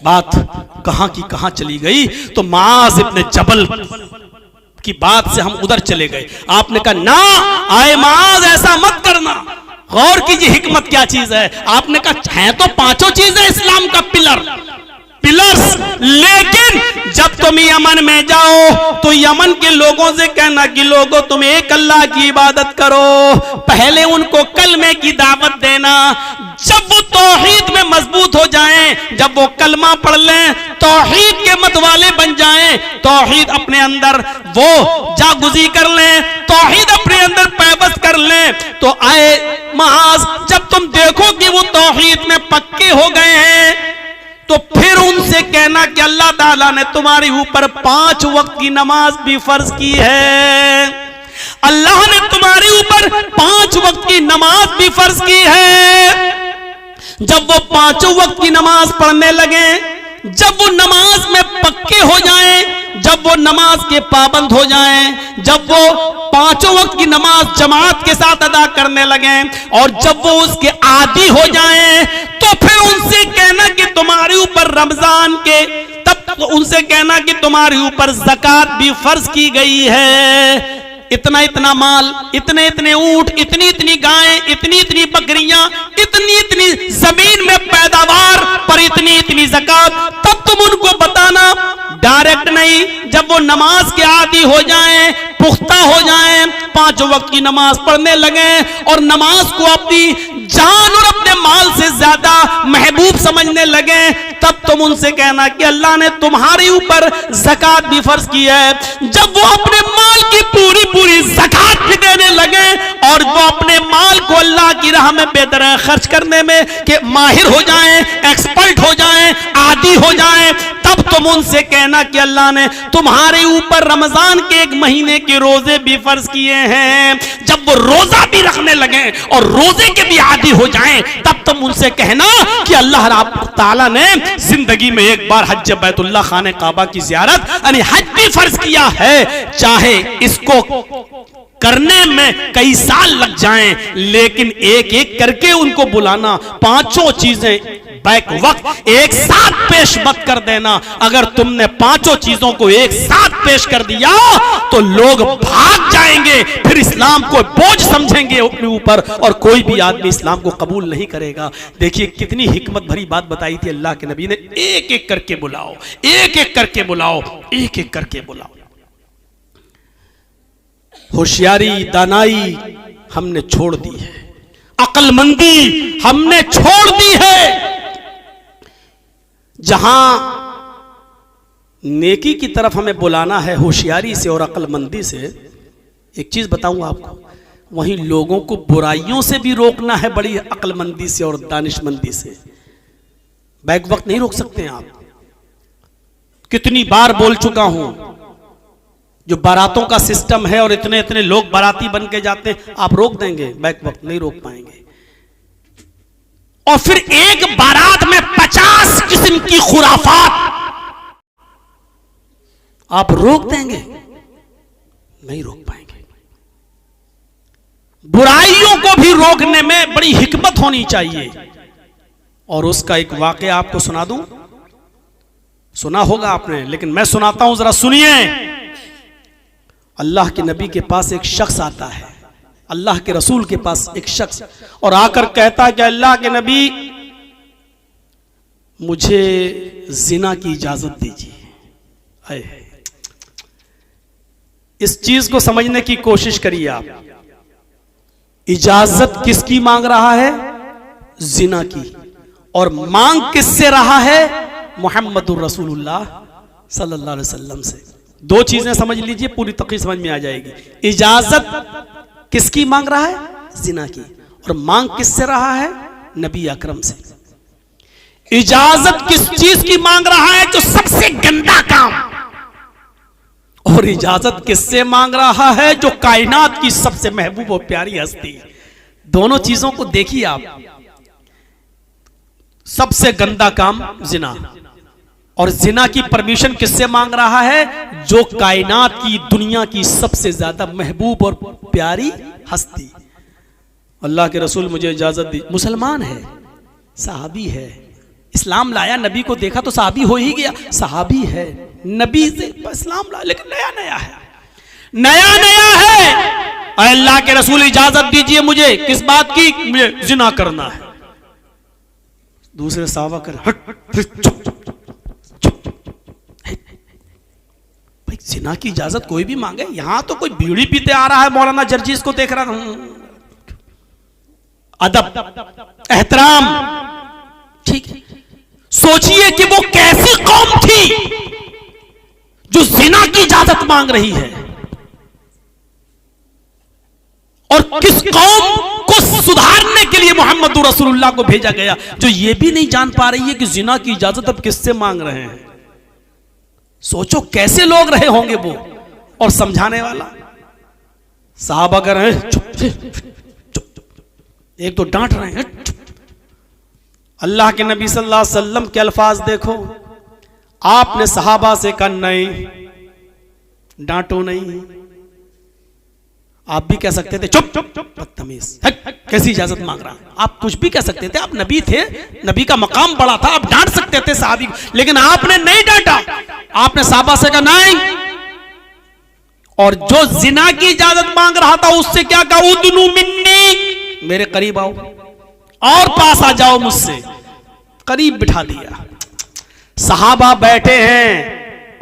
बात कहां की कहां चली गई। तो माज इब्ने जबल की बात से हम उधर चले गए। आपने कहा ना आए माज, ऐसा मत करना, गौर कीजिए हिकमत क्या चीज है। आपने कहा है तो 5 चीजें इस्लाम का पिलर्स, लेकिन जब तुम यमन में जाओ तो यमन के लोगों से कहना कि लोगों तुम एक अल्लाह की इबादत करो। पहले उनको कलमे की दावत देना। जब वो तौहीद में मजबूत हो जाएं, जब वो कलमा पढ़ लें, तौहीद के मत वाले बन जाएं, तौहीद अपने अंदर वो जागुजी कर लें, तौहीद अपने अंदर पैबस कर लें, तो आए माज जब तुम देखो कि वो तौहीद में पक्के हो गए हैं तो फिर उनसे कहना कि अल्लाह ताला ने तुम्हारे ऊपर 5 वक्त की नमाज भी फर्ज की है। अल्लाह ने तुम्हारे ऊपर 5 वक्त की नमाज भी फर्ज की है। जब वो पांचों वक्त की नमाज पढ़ने लगे, जब वो नमाज में पक्के हो जाएं, जब वो नमाज के पाबंद हो जाएं, जब वो पांचों वक्त की नमाज जमात के साथ अदा करने लगे और जब वो उसके आदी हो जाएं, तो फिर उनसे कहना कि तुम्हारे ऊपर रमजान के, तब तो उनसे कहना कि तुम्हारे ऊपर ज़कात भी फर्ज की गई है। इतना इतना माल, इतने इतने ऊंट, इतनी इतनी गायें, इतनी इतनी बकरियां, इतनी इतनी जमीन में पैदावार पर इतनी इतनी ज़कात, तब तुम उनको बताना, डायरेक्ट नहीं। जब वो नमाज के आदी हो जाएं, पुख्ता हो जाएं, पांचों वक्त की नमाज पढ़ने लगे और नमाज को अपनी जान और अपने माल से ज्यादा महबूब समझने लगे, तब तुम उनसे कहना कि अल्लाह ने तुम्हारे ऊपर ज़कात भी फर्ज की है। जब वो अपने माल की पूरी पूरी ज़कात भी देने लगे और वो अपने माल को अल्लाह की राह में बेदर खर्च करने में के माहिर हो जाएं, एक्सपर्ट हो जाएं, आदी हो जाएं, तब तुम उनसे कहना कि अल्लाह ने तुम्हारे ऊपर रमजान के एक महीने के रोजे भी फर्ज किए हैं। जब वो रोजा भी रखने लगे और रोजे के भी आदी हो जाएं, तब तुम उनसे कहना कि अल्लाह रब्बुल ताला ने जिंदगी में एक बार हज बैतुल्लाह खाने काबा की ज़ियारत यानी हज भी फर्ज किया है, चाहे इसको करने में कई साल लग जाएं, लेकिन एक एक करके उनको बुलाना, पांचों चीजें बैक वक्त एक साथ पेश मत कर देना। अगर तुमने पांचों चीजों को एक साथ पेश कर दिया तो लोग भाग जाएंगे, फिर इस्लाम को बोझ समझेंगे अपने ऊपर और कोई भी आदमी इस्लाम को कबूल नहीं करेगा। देखिए कितनी हिकमत भरी बात बताई थी अल्लाह के नबी ने, एक एक करके बुलाओ, एक एक करके बुलाओ, एक एक करके बुलाओ। होशियारी, दानाई हमने छोड़ दी है, अक्लमंदी हमने छोड़ दी है। जहां नेकी की तरफ हमें बुलाना है होशियारी से और अक्लमंदी से, एक चीज बताऊं आपको, वहीं लोगों को बुराइयों से भी रोकना है बड़ी अक्लमंदी से और दानिशमंदी से। बैक वक्त नहीं रोक सकते आप। कितनी बार बोल चुका हूं, जो बारातों का सिस्टम है और इतने इतने लोग बाराती बन के जाते हैं, आप रोक देंगे? बैक वक्त नहीं रोक पाएंगे। और फिर एक बारात में 50 किस्म की खुराफात आप रोक देंगे? नहीं रोक पाएंगे। बुराइयों को भी रोकने में बड़ी हिकमत होनी चाहिए। और उसका एक वाकया आपको सुना दूं, सुना होगा आपने, लेकिन मैं सुनाता हूं, जरा सुनिए। अल्लाह के नबी के पास एक शख्स आता है, अल्लाह के रसूल के पास एक शख्स, और आकर कहता है कि अल्लाह के नबी मुझे जिना की इजाजत दीजिए। इस चीज को समझने की कोशिश करिए आप। इजाजत किसकी मांग रहा है? जिना की। और मांग किससे रहा है? मुहम्मदुर रसूलुल्लाह सल्लल्लाहु अलैहि वसल्लम से। दो चीजें समझ लीजिए, पूरी तकरीर समझ में आ जाएगी। इजाजत किसकी मांग रहा है? जिना की। और मांग किससे रहा है? नबी अकरम से। इजाजत किस चीज की मांग रहा है? जो सबसे गंदा काम। और इजाजत किससे मांग रहा है? जो कायनात की सबसे महबूब और प्यारी हस्ती। दोनों चीजों को देखिए आप। सबसे गंदा काम जिना, और जिना की परमिशन किससे मांग रहा है? जो कायनात की, दुनिया की सबसे ज्यादा महबूब और प्यारी हस्ती। अल्लाह के रसूल मुझे इजाजत दी। मुसलमान है, सहाबी है, इस्लाम लाया, नबी को देखा तो सहाबी हो ही गया। सहाबी है, नबी से इस्लाम लाया, लेकिन नया नया है, नया नया है। अल्लाह के रसूल इजाजत दीजिए मुझे। किस बात की? मुझे जिना करना है। दूसरे साहबा कर भाई, जिना की इजाजत कोई भी मांगे? यहां तो कोई बीड़ी पीते आ रहा है, मौलाना जर्जीस को देख रहा था। अदब, एहतराम, ठीक है। सोचिए कि वो कैसी कौम थी जो जिना की इजाजत मांग रही है, और किस कौम को सुधारने के लिए मोहम्मद रसूलुल्लाह को भेजा गया, जो ये भी नहीं जान पा रही है कि जिना की इजाजत अब किससे मांग रहे हैं। सोचो कैसे लोग रहे होंगे वो। और समझाने वाला साहब अगर है, चुप चुप, एक तो डांट रहे हैं, अल्लाह के नबी सल्लल्लाहु अलैहि वसल्लम के अल्फाज देखो, आपने सहाबा से कहा नहीं, डांटो नहीं। आप भी कह सकते थे चुप चुप चुप बदतमीज, कैसी इजाजत मांग रहा। आप कुछ भी कह सकते थे, आप नबी थे, नबी का मकाम बड़ा था, आप डांट सकते थे साहबी, लेकिन आपने नहीं डांटा। आपने सहाबा से कहा नहीं, और जो जिना की इजाजत मांग रहा था उससे क्या कहा, उदनु मिन्नी, मेरे करीब आओ और पास आ जाओ मुझसे, करीब बिठा दिया। सहाबा बैठे हैं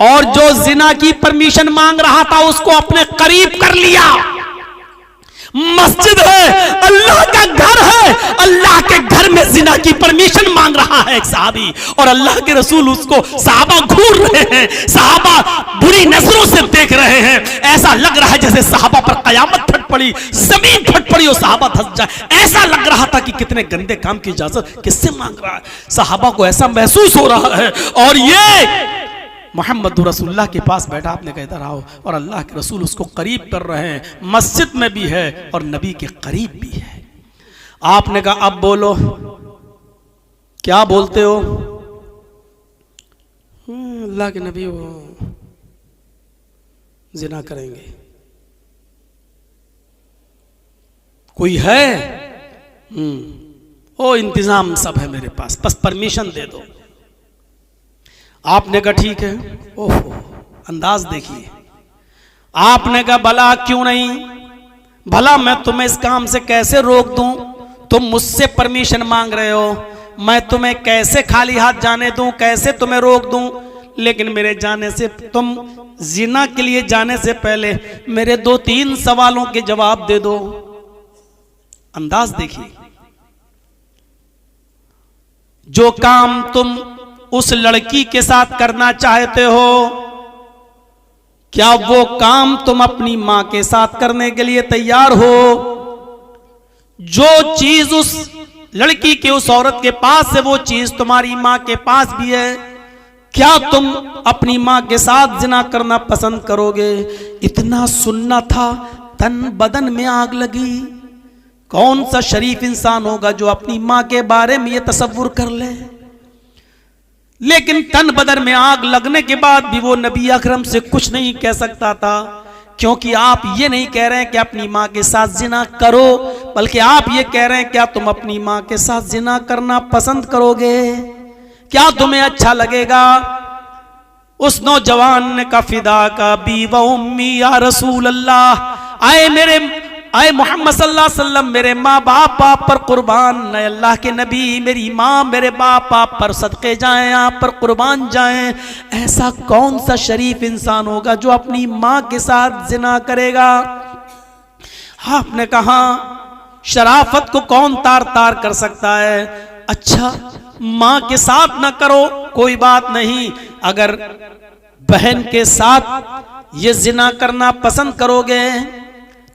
और जो जिना की परमिशन मांग रहा था उसको अपने करीब कर लिया। मस्जिद है, अल्लाह का घर है, अल्लाह के घर में जिना की परमिशन मांग रहा है एक सहाबी, और अल्लाह के रसूल उसको, सहाबा घूर रहे हैं, सहाबा बुरी नजरों से देख रहे हैं। ऐसा लग रहा है जैसे सहाबा पर कयामत फट पड़ी, जमीन फट पड़ी और सहाबा धंस जाए। ऐसा लग रहा था कि कितने गंदे काम की इजाजत किससे मांग रहा है। सहाबा को ऐसा महसूस हो रहा है, और ये मोहम्मद रसूलुल्लाह के पास बैठा, आपने कहता रहा हो, और अल्लाह के रसूल उसको करीब कर रहे हैं, मस्जिद में भी है और नबी के करीब भी है। आपने कहा अब बोलो, क्या बोलते हो? अल्लाह के नबी वो जिना करेंगे, कोई है? ओ इंतजाम सब है मेरे पास, बस परमिशन दे दो। आपने कहा ठीक है। ओहो, अंदाज देखिए। आपने कहा भला क्यों नहीं, भला मैं तुम्हें इस काम से कैसे रोक दूं? तुम मुझसे परमिशन मांग रहे हो, मैं तुम्हें कैसे खाली हाथ जाने दूं, कैसे तुम्हें रोक दूं? लेकिन मेरे जाने से, तुम जिना के लिए जाने से पहले मेरे 2-3 सवालों के जवाब दे दो। अंदाज देखिए। जो काम तुम उस लड़की के साथ करना चाहते हो, क्या वो काम तुम अपनी मां के साथ करने के लिए तैयार हो? जो चीज उस लड़की के, उस औरत के पास है, वो चीज तुम्हारी मां के पास भी है। क्या तुम अपनी मां के साथ जिना करना पसंद करोगे? इतना सुनना था, तन बदन में आग लगी। कौन सा शरीफ इंसान होगा जो अपनी मां के बारे में ये तसव्वुर कर ले? लेकिन तन बदन में आग लगने के बाद भी वो नबी अकरम से कुछ नहीं कह सकता था, क्योंकि आप ये नहीं कह रहे हैं कि अपनी मां के साथ जिना करो, बल्कि आप ये कह रहे हैं क्या तुम अपनी मां के साथ जिना करना पसंद करोगे? क्या तुम्हें अच्छा लगेगा? उस नौजवान ने कहा फिदा का बी व उम्मी या रसूल अल्लाह, आए मोहम्मद सल्लल्लाहु अलैहि वसल्लम, मेरे माँ बाप आप पर कुर्बान, नए अल्लाह के नबी, मेरी माँ मेरे बाप आप पर सदके जाएं, आप पर कुर्बान जाएं। ऐसा कौन सा शरीफ इंसान होगा जो अपनी माँ के साथ जिना करेगा? आपने कहा शराफत को कौन तार तार कर सकता है? अच्छा, माँ के साथ ना करो, कोई बात नहीं, अगर बहन के साथ ये जिना करना पसंद करोगे,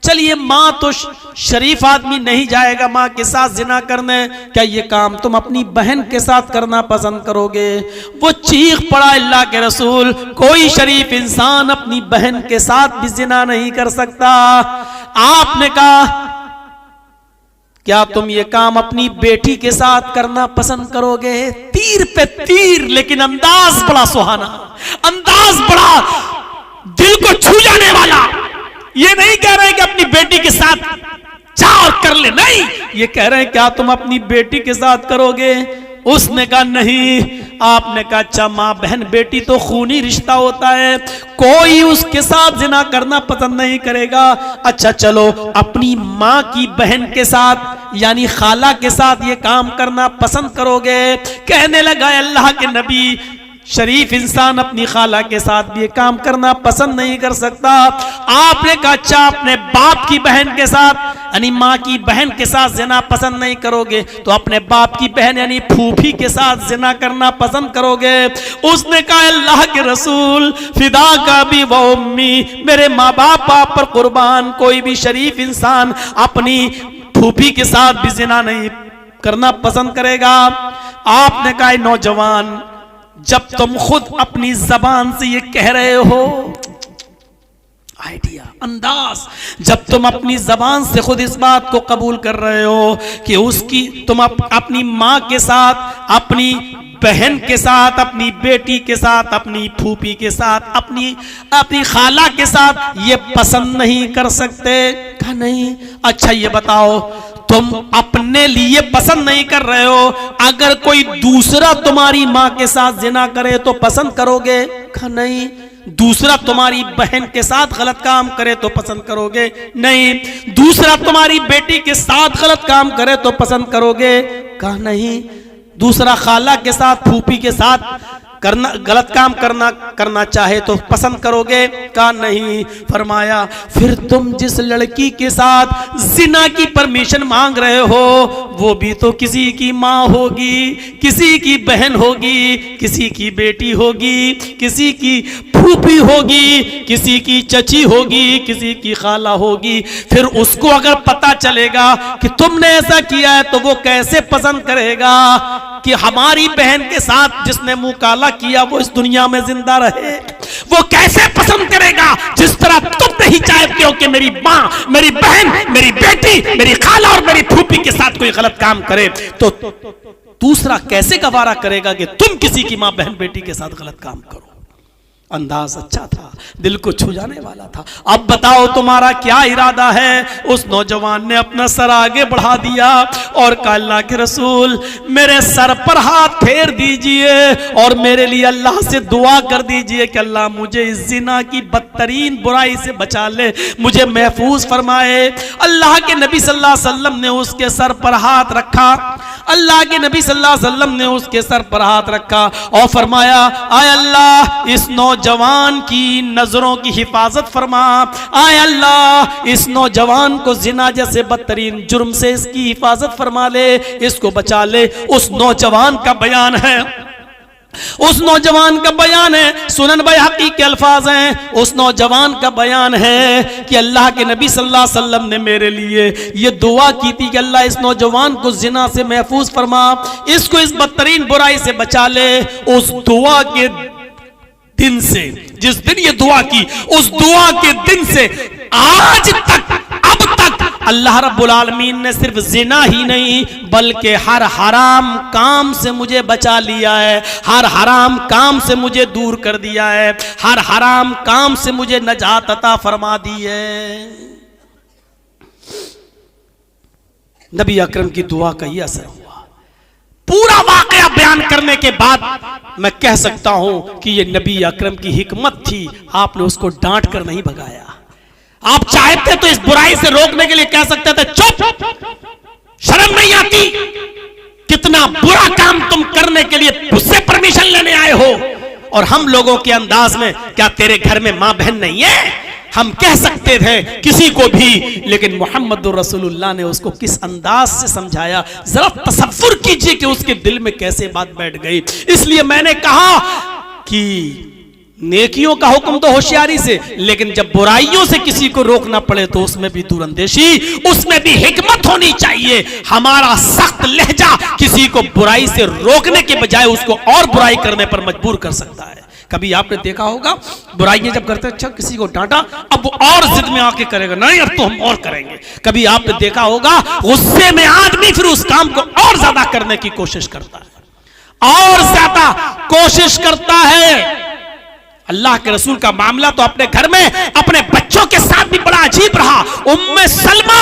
चलिए मां तो शरीफ आदमी नहीं जाएगा मां के साथ जिना करने, क्या ये काम तुम अपनी बहन के साथ करना पसंद करोगे? वो चीख पड़ा अल्लाह के रसूल, कोई शरीफ इंसान अपनी बहन के साथ भी जिना नहीं कर सकता। आपने कहा क्या तुम ये काम अपनी बेटी के साथ करना पसंद करोगे? तीर पे तीर, लेकिन अंदाज बड़ा सुहाना, अंदाज बड़ा दिल को छू जाने वाला। ये नहीं कह रहे कि अपनी बेटी के साथ चाह और कर ले, नहीं, ये कह रहे हैं क्या तुम अपनी बेटी के साथ करोगे? उसने कहा नहीं। आपने कहा अच्छा, माँ बहन बेटी तो खूनी रिश्ता होता है, कोई उसके साथ जिना करना पसंद नहीं करेगा। अच्छा चलो, अपनी माँ की बहन के साथ यानी खाला के साथ ये काम करना पसंद करोगे? कहने लगा अल्लाह के नबी, शरीफ इंसान अपनी खाला के साथ भी ये काम करना पसंद नहीं कर सकता। आपने कहा अच्छा, अपने बाप की बहन के साथ यानी माँ की बहन के साथ जिना पसंद नहीं करोगे, तो अपने बाप की बहन यानी फूफी के साथ जिना करना पसंद करोगे? उसने कहा अल्लाह के रसूल, फिदा का भी वो उम्मी, मेरे माँ बाप आप पर कुर्बान, कोई भी शरीफ इंसान अपनी फूफी के साथ भी जिना नहीं करना पसंद करेगा। आपने कहा नौजवान, जब तुम खुद अपनी जबान से ये कह रहे हो, आइडिया, अंदाज। जब तुम अपनी जबान से खुद इस बात को कबूल कर रहे हो कि उसकी तुम अपनी माँ के साथ, अपनी बहन के साथ, अपनी बेटी के साथ, अपनी फूफी के साथ, अपनी खाला के साथ ये पसंद नहीं कर सकते, कहा नहीं। अच्छा ये बताओ, तुम अपने लिए पसंद नहीं कर रहे हो, अगर कोई दूसरा तुम्हारी माँ के साथ जिना करे तो पसंद करोगे, कहा नहीं। दूसरा तुम्हारी बहन के साथ गलत काम करे तो पसंद करोगे, नहीं। दूसरा तुम्हारी बेटी के साथ गलत काम करे तो पसंद करोगे, कहा नहीं। दूसरा खाला के साथ, फूफी के साथ गलत काम करना चाहे तो पसंद करोगे, कहा नहीं। फरमाया फिर तुम जिस लड़की के साथ जिना की परमिशन मांग रहे हो वो भी तो किसी की माँ होगी, किसी की बहन होगी, किसी की बेटी होगी, किसी की फूफी होगी, किसी की चची होगी, किसी की खाला होगी। फिर उसको अगर पता चलेगा कि तुमने ऐसा किया है तो वो कैसे पसंद करेगा कि हमारी बहन के साथ जिसने मुंह काला किया वो इस दुनिया में जिंदा रहे। वो कैसे पसंद करेगा जिस तरह तुम नहीं चाहते हो कि मेरी माँ, मेरी बहन, मेरी बेटी, मेरी खाला और मेरी फूफी के साथ कोई गलत काम करे, तो दूसरा कैसे गवारा करेगा कि तुम किसी की माँ, बहन, बेटी के साथ गलत काम करो। अंदाज अच्छा था, दिल को छू जाने वाला था। अब बताओ तुम्हारा क्या इरादा है। उस नौजवान ने अपना सर आगे बढ़ा दिया और कहा अल्लाह के रसूल मेरे सर पर हाथ फेर दीजिए और मेरे लिए अल्लाह से दुआ कर दीजिए कि अल्लाह मुझे इस जिना की बदतरीन बुराई से बचा ले, मुझे महफूज फरमाए। अल्लाह के नबी सल्लल्लाहु अलैहि वसल्लम ने उसके सर पर हाथ रखा, अल्लाह के नबी सल्लल्लाहु अलैहि वसल्लम ने उसके सर पर हाथ रखा और फरमाया आय अल्लाह इस नौजवान की नजरों की हिफाजत फरमा, आय अल्लाह इस नौजवान को जिना जैसे बदतरीन जुर्म से इसकी हिफाजत फरमा ले, इसको बचा ले। उस नौजवान का बयान है, उस नौजवान का बयान है, सुनन बैहक़ी के अल्फाज हैं, उस नौजवान का बयान है कि अल्लाह के नबी सल्लल्लाहु अलैहि वसल्लम ने मेरे लिए ये दुआ की थी कि अल्लाह इस नौजवान को जिना से महफूज फरमा, इसको इस बदतरीन बुराई से बचा ले। उस दुआ के दिन से, जिस दिन ये दुआ की, उस दुआ के दिन से आज तक, अब तक अल्लाह रब्बुल आलमीन ने सिर्फ जिना ही नहीं बल्कि हर हराम काम से मुझे बचा लिया है, हर हराम काम से मुझे दूर कर दिया है, हर हराम काम से मुझे नजात अता फरमा दी है। नबी अकरम की दुआ का ये असर हुआ। पूरा वाकया बयान करने के बाद मैं कह सकता हूं कि ये नबी अकरम की हिकमत थी, आपने उसको डांट कर नहीं भगाया। आप चाहते तो इस बुराई से रोकने के लिए कह सकते थे चुप, शर्म नहीं आती, कितना बुरा काम तुम करने के लिए उससे परमिशन लेने आए हो। और हम लोगों के अंदाज में क्या तेरे घर में मां बहन नहीं है, हम कह सकते थे किसी को भी, लेकिन मोहम्मदुर रसूलुल्लाह ने उसको किस अंदाज से समझाया, जरा तसव्वुर कीजिए कि उसके दिल में कैसे बात बैठ गई। इसलिए मैंने कहा कि नेकियों का हुक्म तो होशियारी से, लेकिन जब बुराइयों से किसी को रोकना पड़े तो उसमें भी दूरअंदेशी, उसमें भी हिकमत होनी चाहिए। हमारा सख्त लहजा किसी को बुराई से रोकने के बजाय उसको और बुराई करने पर मजबूर कर सकता है। कभी आपने देखा होगा बुराइयां जब करते, अच्छा किसी को डांटा, अब वो और जिद में आके करेगा, नहीं अब तो हम और करेंगे। कभी आपने देखा होगा गुस्से में आदमी फिर उस काम को और ज्यादा करने की कोशिश करता है, और ज्यादा कोशिश करता है। अल्लाह के रसूल का मामला तो अपने घर में अपने बच्चों के साथ भी बड़ा अजीब रहा। उम्मे सलमा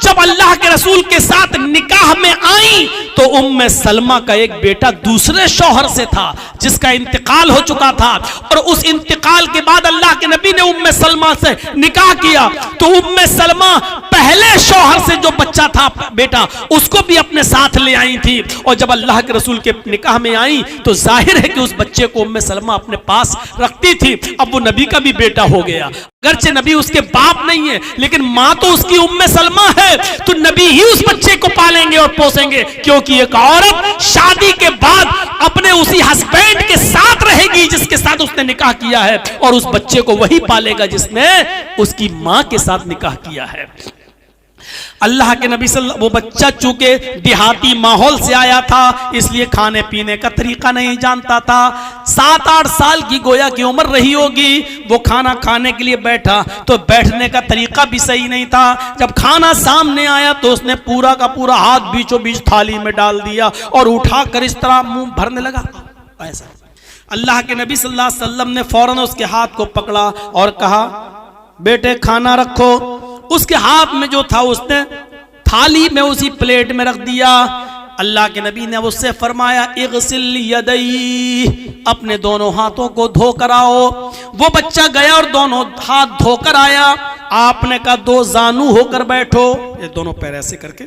जब अल्लाह के रसूल के साथ निकाह में आई तो उम्मे सलमा का एक बेटा दूसरे शौहर से था जिसका इंतकाल हो चुका था, और उस इंतकाल के बाद अल्लाह के नबी ने उम्मे सलमा से निकाह किया तो उम्मे सलमा पहले शौहर से जो बच्चा था बेटा उसको भी अपने साथ ले आई थी, और जब अल्लाह के रसूल के निकाह में आई तो जाहिर है कि उस बच्चे को उम्मे सलमा अपने पास रखती थी। अब वो नबी का भी बेटा हो गया, अगरचे नबी उसके बाप नहीं है लेकिन मां तो उसकी उम्मे सलमा है, तो नबी ही उस बच्चे को पालेंगे और पोसेंगे, क्योंकि एक औरत शादी के बाद अपने उसी हस्बैंड के साथ रहेगी जिसके साथ उसने निकाह किया है, और उस बच्चे को वही पालेगा जिसने उसकी मां के साथ निकाह किया है। अल्लाह के नबी वो बच्चा चूंकि देहाती माहौल से आया था, इसलिए खाने पीने का तरीका नहीं जानता था। 7-8 साल की गोया की उम्र रही होगी। वो खाना खाने के लिए बैठा तो बैठने का तरीका भी सही नहीं था। जब खाना सामने आया तो उसने पूरा का पूरा हाथ बीचों बीच थाली में डाल दिया और उठाकर इस तरह मुंह भरने लगा। ऐसा अल्लाह के नबी सल्लल्लाहु अलैहि वसल्लम ने फौरन उसके हाथ को पकड़ा और कहा, बेटे खाना रखो। उसके हाथ में जो था उसने थाली में उसी प्लेट में रख दिया। अल्लाह के नबी ने उससे फरमाया, इग़सिल यदैहि, अपने दोनों हाथों को धोकर आओ। वो बच्चा गया और दोनों हाथ धोकर आया। आपने कहा 2 जानू होकर बैठो, ये दोनों पैर ऐसे करके,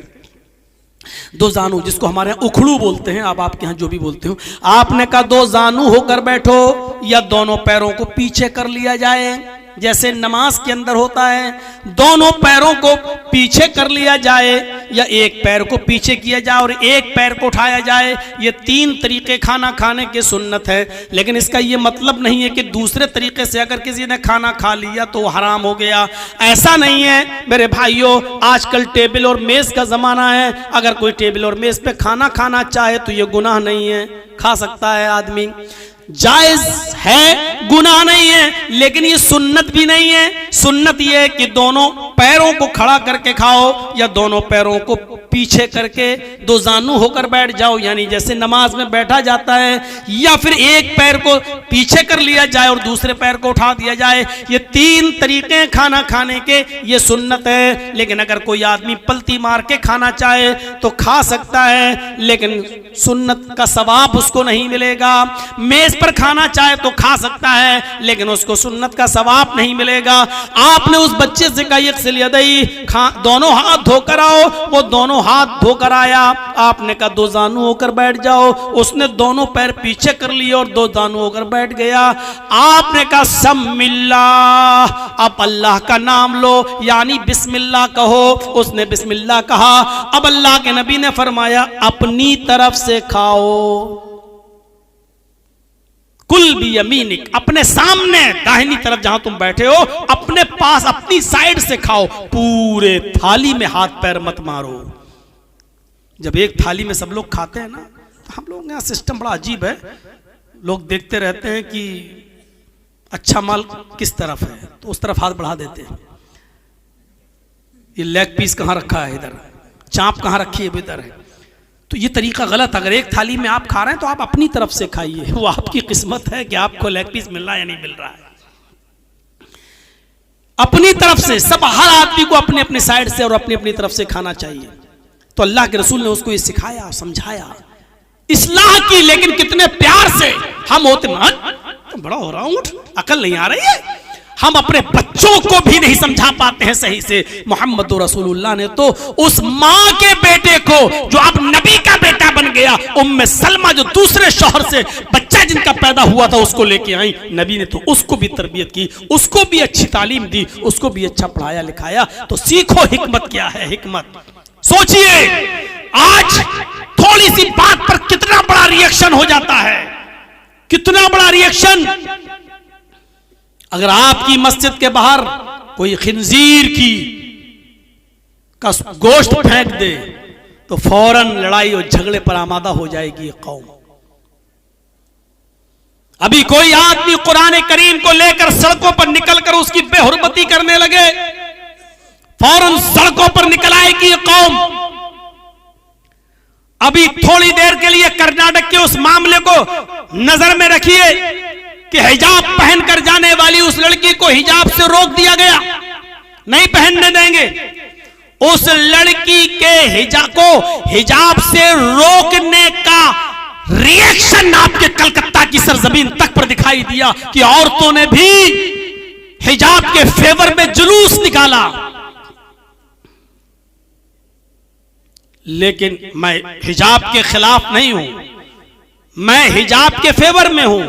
2 जानू जिसको हमारे यहाँ उखड़ू बोलते हैं, आप आपके यहाँ जो भी बोलते हो। आपने कहा 2 जानू होकर बैठो या दोनों पैरों को पीछे कर लिया जाए, जैसे नमाज के अंदर होता है। दोनों पैरों को पीछे कर लिया जाए या एक पैर को पीछे किया जाए और एक पैर को उठाया जाए। ये 3 तरीके खाना खाने के सुन्नत है। लेकिन इसका ये मतलब नहीं है कि दूसरे तरीके से अगर किसी ने खाना खा लिया तो हराम हो गया, ऐसा नहीं है मेरे भाइयों। आजकल टेबल और मेज का जमाना है। अगर कोई टेबल और मेज पे खाना खाना चाहे तो ये गुनाह नहीं है, खा सकता है आदमी, जायज है, गुनाह नहीं है। लेकिन ये सुन्नत भी नहीं है। सुन्नत ये है कि दोनों पैरों को खड़ा करके खाओ या दोनों पैरों को पीछे करके 2 जानू होकर बैठ जाओ, यानी जैसे नमाज में बैठा जाता है, या फिर एक पैर को पीछे कर लिया जाए और दूसरे पैर को उठा दिया जाए। ये 3 तरीके खाना खाने के, ये सुन्नत है। लेकिन अगर कोई आदमी पलती मार के खाना चाहे तो खा सकता है, लेकिन सुन्नत का सवाब उसको नहीं मिलेगा। मेज पर खाना चाहे तो खा सकता है, लेकिन उसको सुन्नत का सवाब नहीं मिलेगा। आपने उस बच्चे से कहा, इग़सिल यदैहि, दोनों हाथ धोकर आओ। वो दोनों हाथ धोकर आया। आपने कहा 2 जानू होकर बैठ जाओ। उसने दोनों पैर पीछे कर लिए और 2 जानू होकर बैठ गया। आपने कहा सम्मिल्लाह, अब अल्लाह का नाम लो, यानी बिस्मिल्लाह कहो। उसने बिस्मिल्लाह कहा। अब अल्लाह के नबी ने फरमाया, अपनी तरफ से खाओ, कुल भी यमीनिक, अपने सामने दाहिनी तरफ जहां तुम बैठे हो अपने पास अपनी साइड से खाओ, पूरे थाली में हाथ पैर मत मारो। जब एक थाली में सब लोग खाते हैं ना, तो हम लोग यहाँ सिस्टम बड़ा अजीब है। लोग देखते रहते हैं कि अच्छा माल किस तरफ है तो उस तरफ हाथ बढ़ा देते हैं। ये लेग पीस कहाँ रखा है, इधर चाप कहाँ रखी है, इधर है। तो ये तरीका गलत। अगर एक थाली में आप खा रहे हैं तो आप अपनी तरफ से खाइए। वो आपकी किस्मत है कि आपको लेग पीस मिल रहा है या नहीं मिल रहा है। अपनी तरफ से सब, हर आदमी को अपने अपने साइड से और अपनी अपनी तरफ से खाना चाहिए। तो अल्लाह के रसूल ने उसको ये सिखाया, समझाया, इस्लाह की। लेकिन कितने प्यार से हम होते, बड़ा हो रहा हूं, अकल नहीं आ रही है। हम अपने बच्चों को भी नहीं समझा पाते हैं सही से। मोहम्मद रसूलुल्लाह ने तो उस माँ के बेटे को जो अब नबी का बेटा बन गया, उम्मे सलमा, जो दूसरे शौहर से बच्चा जिनका पैदा हुआ था, उसको लेके आई। नबी ने तो उसको भी तरबियत की, उसको भी अच्छी तालीम दी, उसको भी अच्छा पढ़ाया लिखाया। तो सीखो हिकमत क्या है। हिकमत सोचिए, आज थोड़ी सी बात पर कितना बड़ा रिएक्शन हो जाता है, कितना बड़ा रिएक्शन। अगर आपकी मस्जिद के बाहर कोई खिंजीर का गोश्त फेंक दे तो फौरन लड़ाई और झगड़े पर आमादा हो जाएगी कौम। अभी कोई आदमी कुरान करीम को लेकर सड़कों पर निकलकर उसकी बेहुरमती करने लगे, फौरन सड़कों पर निकल आएगी कौम। अभी थोड़ी देर के लिए कर्नाटक के उस मामले को नजर में रखिए कि हिजाब पहनकर जाने वाली उस लड़की को हिजाब से रोक दिया गया, नहीं पहनने देंगे। उस लड़की के हिजाब से रोकने का रिएक्शन आपके कलकत्ता की सरजमीन तक पर दिखाई दिया कि औरतों ने भी हिजाब के फेवर में जुलूस निकाला। लेकिन मैं हिजाब के खिलाफ नहीं हूं, मैं हिजाब के फेवर में हूं।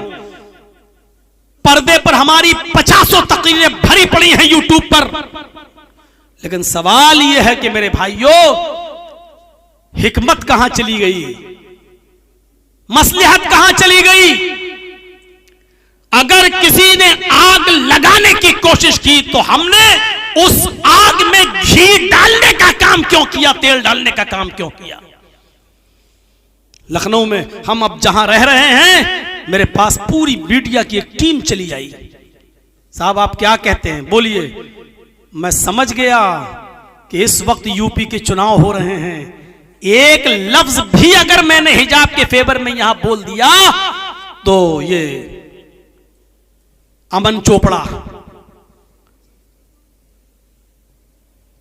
पर्दे पर हमारी 50 तकरीरें भरी पड़ी हैं यूट्यूब पर। लेकिन सवाल यह है कि मेरे भाइयों, हिकमत कहां चली गई, मसलहत कहां चली गई? अगर किसी ने आग लगाने की कोशिश की तो हमने उस आग में घी डालने का काम क्यों किया, तेल डालने का काम क्यों किया? लखनऊ में हम अब जहां रह रहे हैं, मेरे पास पूरी मीडिया की एक टीम चली आई। साहब आप क्या कहते हैं, बोलिए। मैं समझ गया कि इस वक्त यूपी के चुनाव हो रहे हैं, एक लफ्ज भी अगर मैंने हिजाब के फेवर में यहां बोल दिया तो ये अमन चोपड़ा,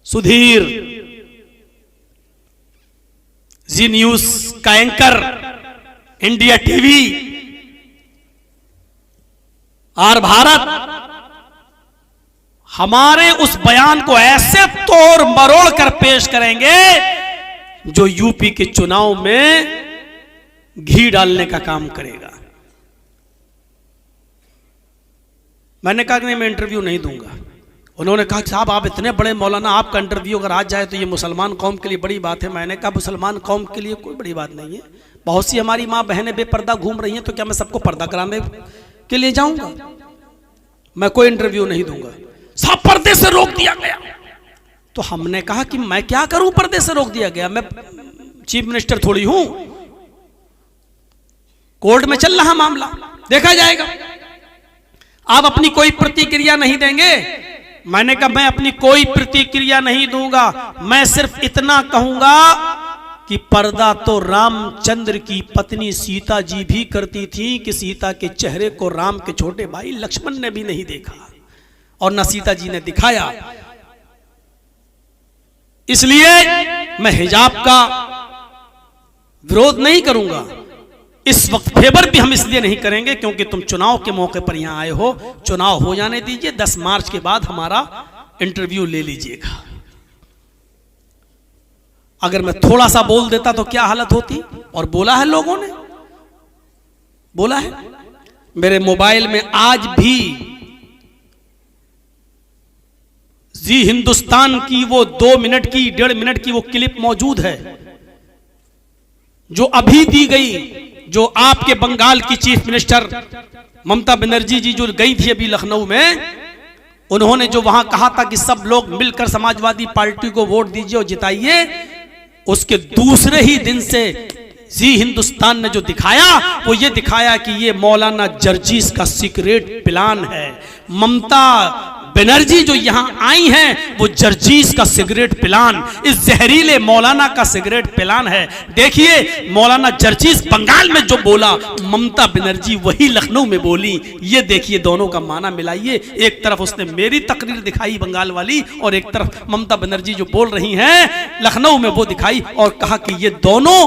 सुधीर, जी न्यूज का एंकर, इंडिया टीवी और भारत हमारे उस बयान को ऐसे तोड़ मरोड़ कर पेश करेंगे जो यूपी के चुनाव में घी डालने का काम करेगा। मैंने कहा कि नहीं, मैं इंटरव्यू नहीं दूंगा। उन्होंने कहा साहब आप इतने बड़े मौलाना, आपका इंटरव्यू अगर आज जाए तो ये मुसलमान कौम के लिए बड़ी बात है। मैंने कहा मुसलमान कौम के लिए कोई बड़ी बात नहीं है, बहुत सी हमारी माँ बहनें बेपर्दा घूम रही हैं, तो क्या मैं सबको पर्दा कराने के लिए जाऊंगा? मैं कोई इंटरव्यू नहीं दूंगा। साहब पर्दे से रोक दिया गया। तो हमने कहा कि मैं क्या करूं, पर्दे से रोक दिया गया, मैं चीफ मिनिस्टर थोड़ी हूं, कोर्ट में चल रहा मामला, देखा जाएगा। आप अपनी कोई प्रतिक्रिया नहीं देंगे? मैंने कहा मैं अपनी कोई प्रतिक्रिया नहीं दूंगा, मैं सिर्फ इतना कहूंगा कि पर्दा तो रामचंद्र की पत्नी सीता जी भी करती थी कि सीता के चेहरे को राम के छोटे भाई लक्ष्मण ने भी नहीं देखा और न सीता जी ने दिखाया। इसलिए मैं हिजाब का विरोध नहीं करूंगा। इस वक्त फेवर भी हम इसलिए नहीं करेंगे क्योंकि तुम चुनाव के मौके पर यहां आए हो, चुनाव हो जाने दीजिए, 10 मार्च के बाद हमारा इंटरव्यू ले लीजिएगा। अगर मैं थोड़ा सा बोल देता तो क्या हालत होती, और बोला है लोगों ने, बोला है। मेरे मोबाइल में आज भी जी हिंदुस्तान की वो 2 मिनट की 1.5 मिनट की वो क्लिप मौजूद है जो अभी दी गई, जो आपके बंगाल की चीफ मिनिस्टर ममता बनर्जी जी जो गई थी अभी लखनऊ में, उन्होंने जो वहां कहा था कि सब लोग मिलकर समाजवादी पार्टी को वोट दीजिए और जिताइए, उसके दूसरे ही दिन से जी हिंदुस्तान ने जो दिखाया वो ये दिखाया कि ये मौलाना जर्जीस का सीक्रेट प्लान है। ममता बनर्जी जो यहां आई हैं वो जर्जीस का सिगरेट प्लान, इस जहरीले मौलाना का सिगरेट प्लान है। देखिए मौलाना जर्जीस बंगाल में जो बोला, ममता बनर्जी वही लखनऊ में बोली। ये देखिए दोनों का माना मिलाइए, एक तरफ उसने मेरी तकरीर दिखाई बंगाल वाली और एक तरफ ममता बनर्जी जो बोल रही हैं लखनऊ में वो दिखाई और कहा कि ये दोनों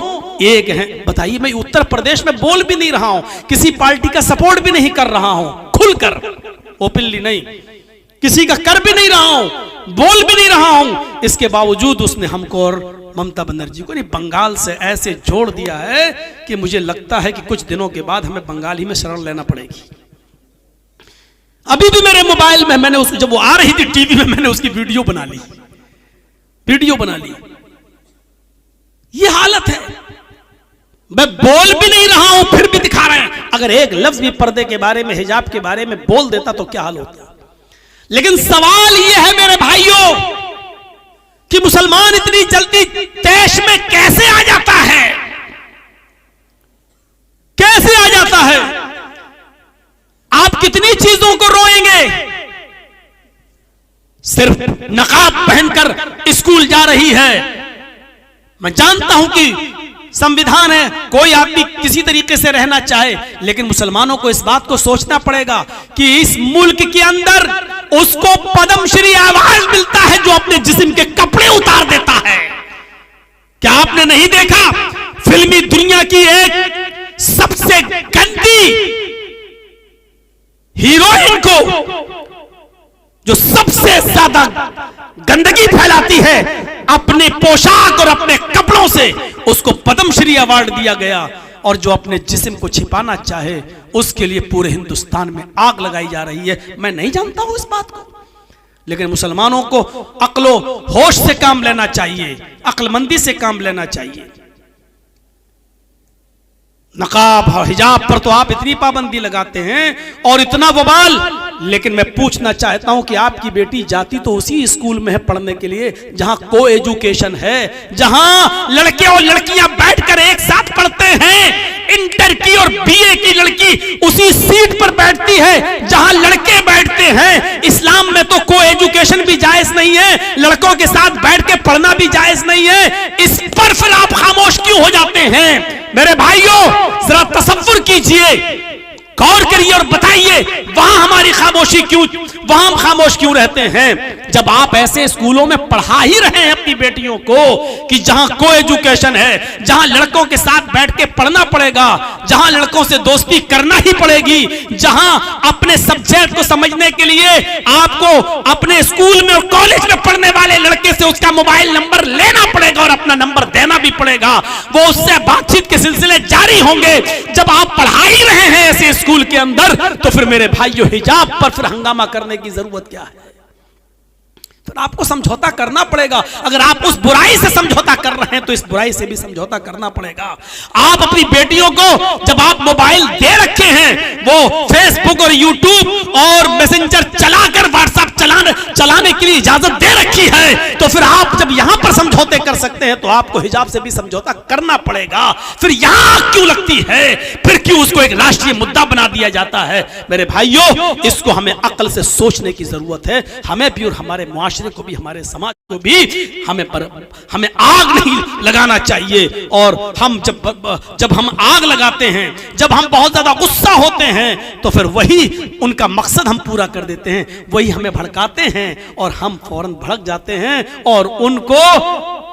एक हैं। बताइए, मैं उत्तर प्रदेश में बोल भी नहीं रहा हूं, किसी पार्टी का सपोर्ट भी नहीं कर रहा हूं, खुलकर ओपनली नहीं, किसी का कर भी नहीं रहा हूं, बोल भी नहीं रहा हूं, इसके बावजूद उसने हमको और ममता बनर्जी को नहीं बंगाल से ऐसे जोड़ दिया है कि मुझे लगता है कि कुछ दिनों के बाद हमें बंगाल ही में शरण लेना पड़ेगी। अभी भी मेरे मोबाइल में मैंने उसको, जब वो आ रही थी टीवी में, मैंने उसकी वीडियो बना ली, ये हालत है। मैं बोल भी नहीं रहा हूं फिर भी दिखा रहे हैं। अगर एक लफ्ज भी पर्दे के बारे में, हिजाब के बारे में बोल देता तो क्या हाल होता। लेकिन सवाल यह है मेरे भाइयों कि मुसलमान इतनी जल्दी तैश में कैसे आ जाता है, कैसे आ जाता है। आप कितनी चीजों को रोएंगे, सिर्फ नकाब पहनकर स्कूल जा रही है। मैं जानता हूं कि संविधान है, कोई आदमी किसी तरीके से रहना चाहे, लेकिन मुसलमानों को इस बात को सोचना पड़ेगा कि इस मुल्क के अंदर उसको पद्मश्री अवार्ड मिलता है जो अपने जिस्म के कपड़े उतार देता है। क्या आपने नहीं देखा फिल्मी दुनिया की एक सबसे गंदी हीरोइन को, जो सबसे ज्यादा गंदगी फैलाती है अपने पोशाक और अपने कपड़ों से, उसको पद्मश्री अवार्ड दिया गया, और जो अपने जिस्म को छिपाना चाहे उसके लिए पूरे हिंदुस्तान में आग लगाई जा रही है। मैं नहीं जानता हूं इस बात को, लेकिन मुसलमानों को अक्लो होश से काम लेना चाहिए, अक्लमंदी से काम लेना चाहिए। नकाब और हिजाब पर तो आप इतनी पाबंदी लगाते हैं और इतना बवाल लेकिन मैं पूछना चाहता हूं कि आपकी बेटी जाती तो उसी स्कूल में है पढ़ने के लिए जहां को एजुकेशन है, जहां लड़के और लड़कियां बैठकर एक साथ पढ़ते हैं। इंटर की और बीए की लड़की उसी सीट पर बैठती है जहां लड़के बैठते हैं। इस्लाम में तो को एजुकेशन भी जायज नहीं है, लड़कों के साथ बैठ के पढ़ना भी जायज नहीं है। इस पर फिर आप खामोश क्यों हो जाते हैं? मेरे भाइयों, जरा तसव्वुर कीजिए, गौर करिए और बताइए वहां हमारी खामोशी क्यों, वहां हम खामोश क्यों रहते हैं? जब आप ऐसे स्कूलों में पढ़ा ही रहे हैं अपनी बेटियों को कि जहां को एजुकेशन है, जहां लड़कों के साथ बैठ के पढ़ना पड़ेगा, जहां लड़कों से दोस्ती करना ही पड़ेगी, जहां अपने सब्जेक्ट को समझने के लिए आपको अपने स्कूल में और कॉलेज में पढ़ने वाले लड़के से उसका मोबाइल नंबर लेना पड़ेगा और अपना नंबर देना भी पड़ेगा, वो उससे बातचीत के सिलसिले जारी होंगे। जब आप पढ़ा ही रहे हैं ऐसे स्कूल के अंदर, तो फिर मेरे भाइयों हिजाब पर फिर हंगामा करने की जरूरत क्या है? फिर आपको समझौता करना पड़ेगा। अगर आप उस बुराई से समझौता कर रहे हैं तो इस बुराई से भी समझौता करना पड़ेगा। आप अपनी बेटियों को जब आप मोबाइल दे रखे हैं, वो फेसबुक और यूट्यूब और मैसेंजर चलाकर व्हाट्सएप चलाने के लिए इजाजत दे रखी है, तो फिर आप जब यहां पर समझौते कर सकते हैं तो आपको हिजाब से भी समझौता करना पड़ेगा। फिर यहां क्यों लगती है? फिर क्यों उसको एक राष्ट्रीय मुद्दा बना दिया जाता है? मेरे भाइयों, इसको हमें अक्ल से सोचने की जरूरत है। हमें भी और हमारे मुआशरे को भी, हमारे समाज को भी हमें आग नहीं लगाना चाहिए। और हम जब हम आग लगाते हैं, जब हम बहुत ज्यादा गुस्सा होते हैं, तो फिर वही उनका मकसद हम पूरा कर देते हैं, वही हमें भड़काते हैं और हम फौरन भड़क जाते हैं और उनको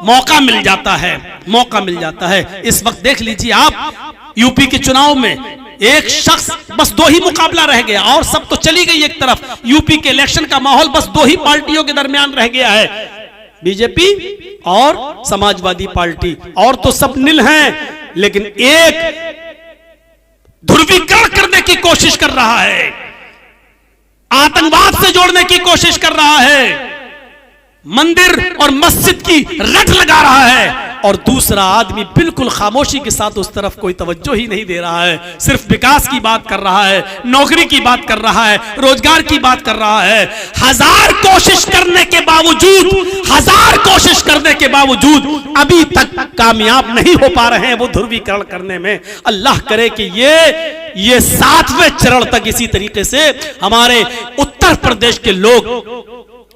मौका मिल जाता है। इस वक्त देख लीजिए आप, यूपी के चुनाव में एक शख्स, बस दो ही मुकाबला रह गया और सब तो चली गई एक तरफ। यूपी के इलेक्शन का माहौल बस दो ही पार्टियों के दरमियान रह गया है, बीजेपी और समाजवादी पार्टी, और तो सब नील हैं। लेकिन एक ध्रुवीकरण करने की कोशिश कर रहा है, आतंकवाद से जोड़ने की कोशिश कर रहा है, मंदिर और मस्जिद की रट लगा रहा है, और दूसरा आदमी बिल्कुल खामोशी के साथ उस तरफ कोई तवज्जो ही नहीं दे रहा है, सिर्फ विकास की बात कर रहा है, नौकरी की बात कर रहा है, रोजगार की बात कर रहा है। हजार कोशिश करने के बावजूद अभी तक कामयाब नहीं हो पा रहे हैं वो ध्रुवीकरण करने में। अल्लाह करे कि ये 7वें चरण तक इसी तरीके से हमारे उत्तर प्रदेश के लोग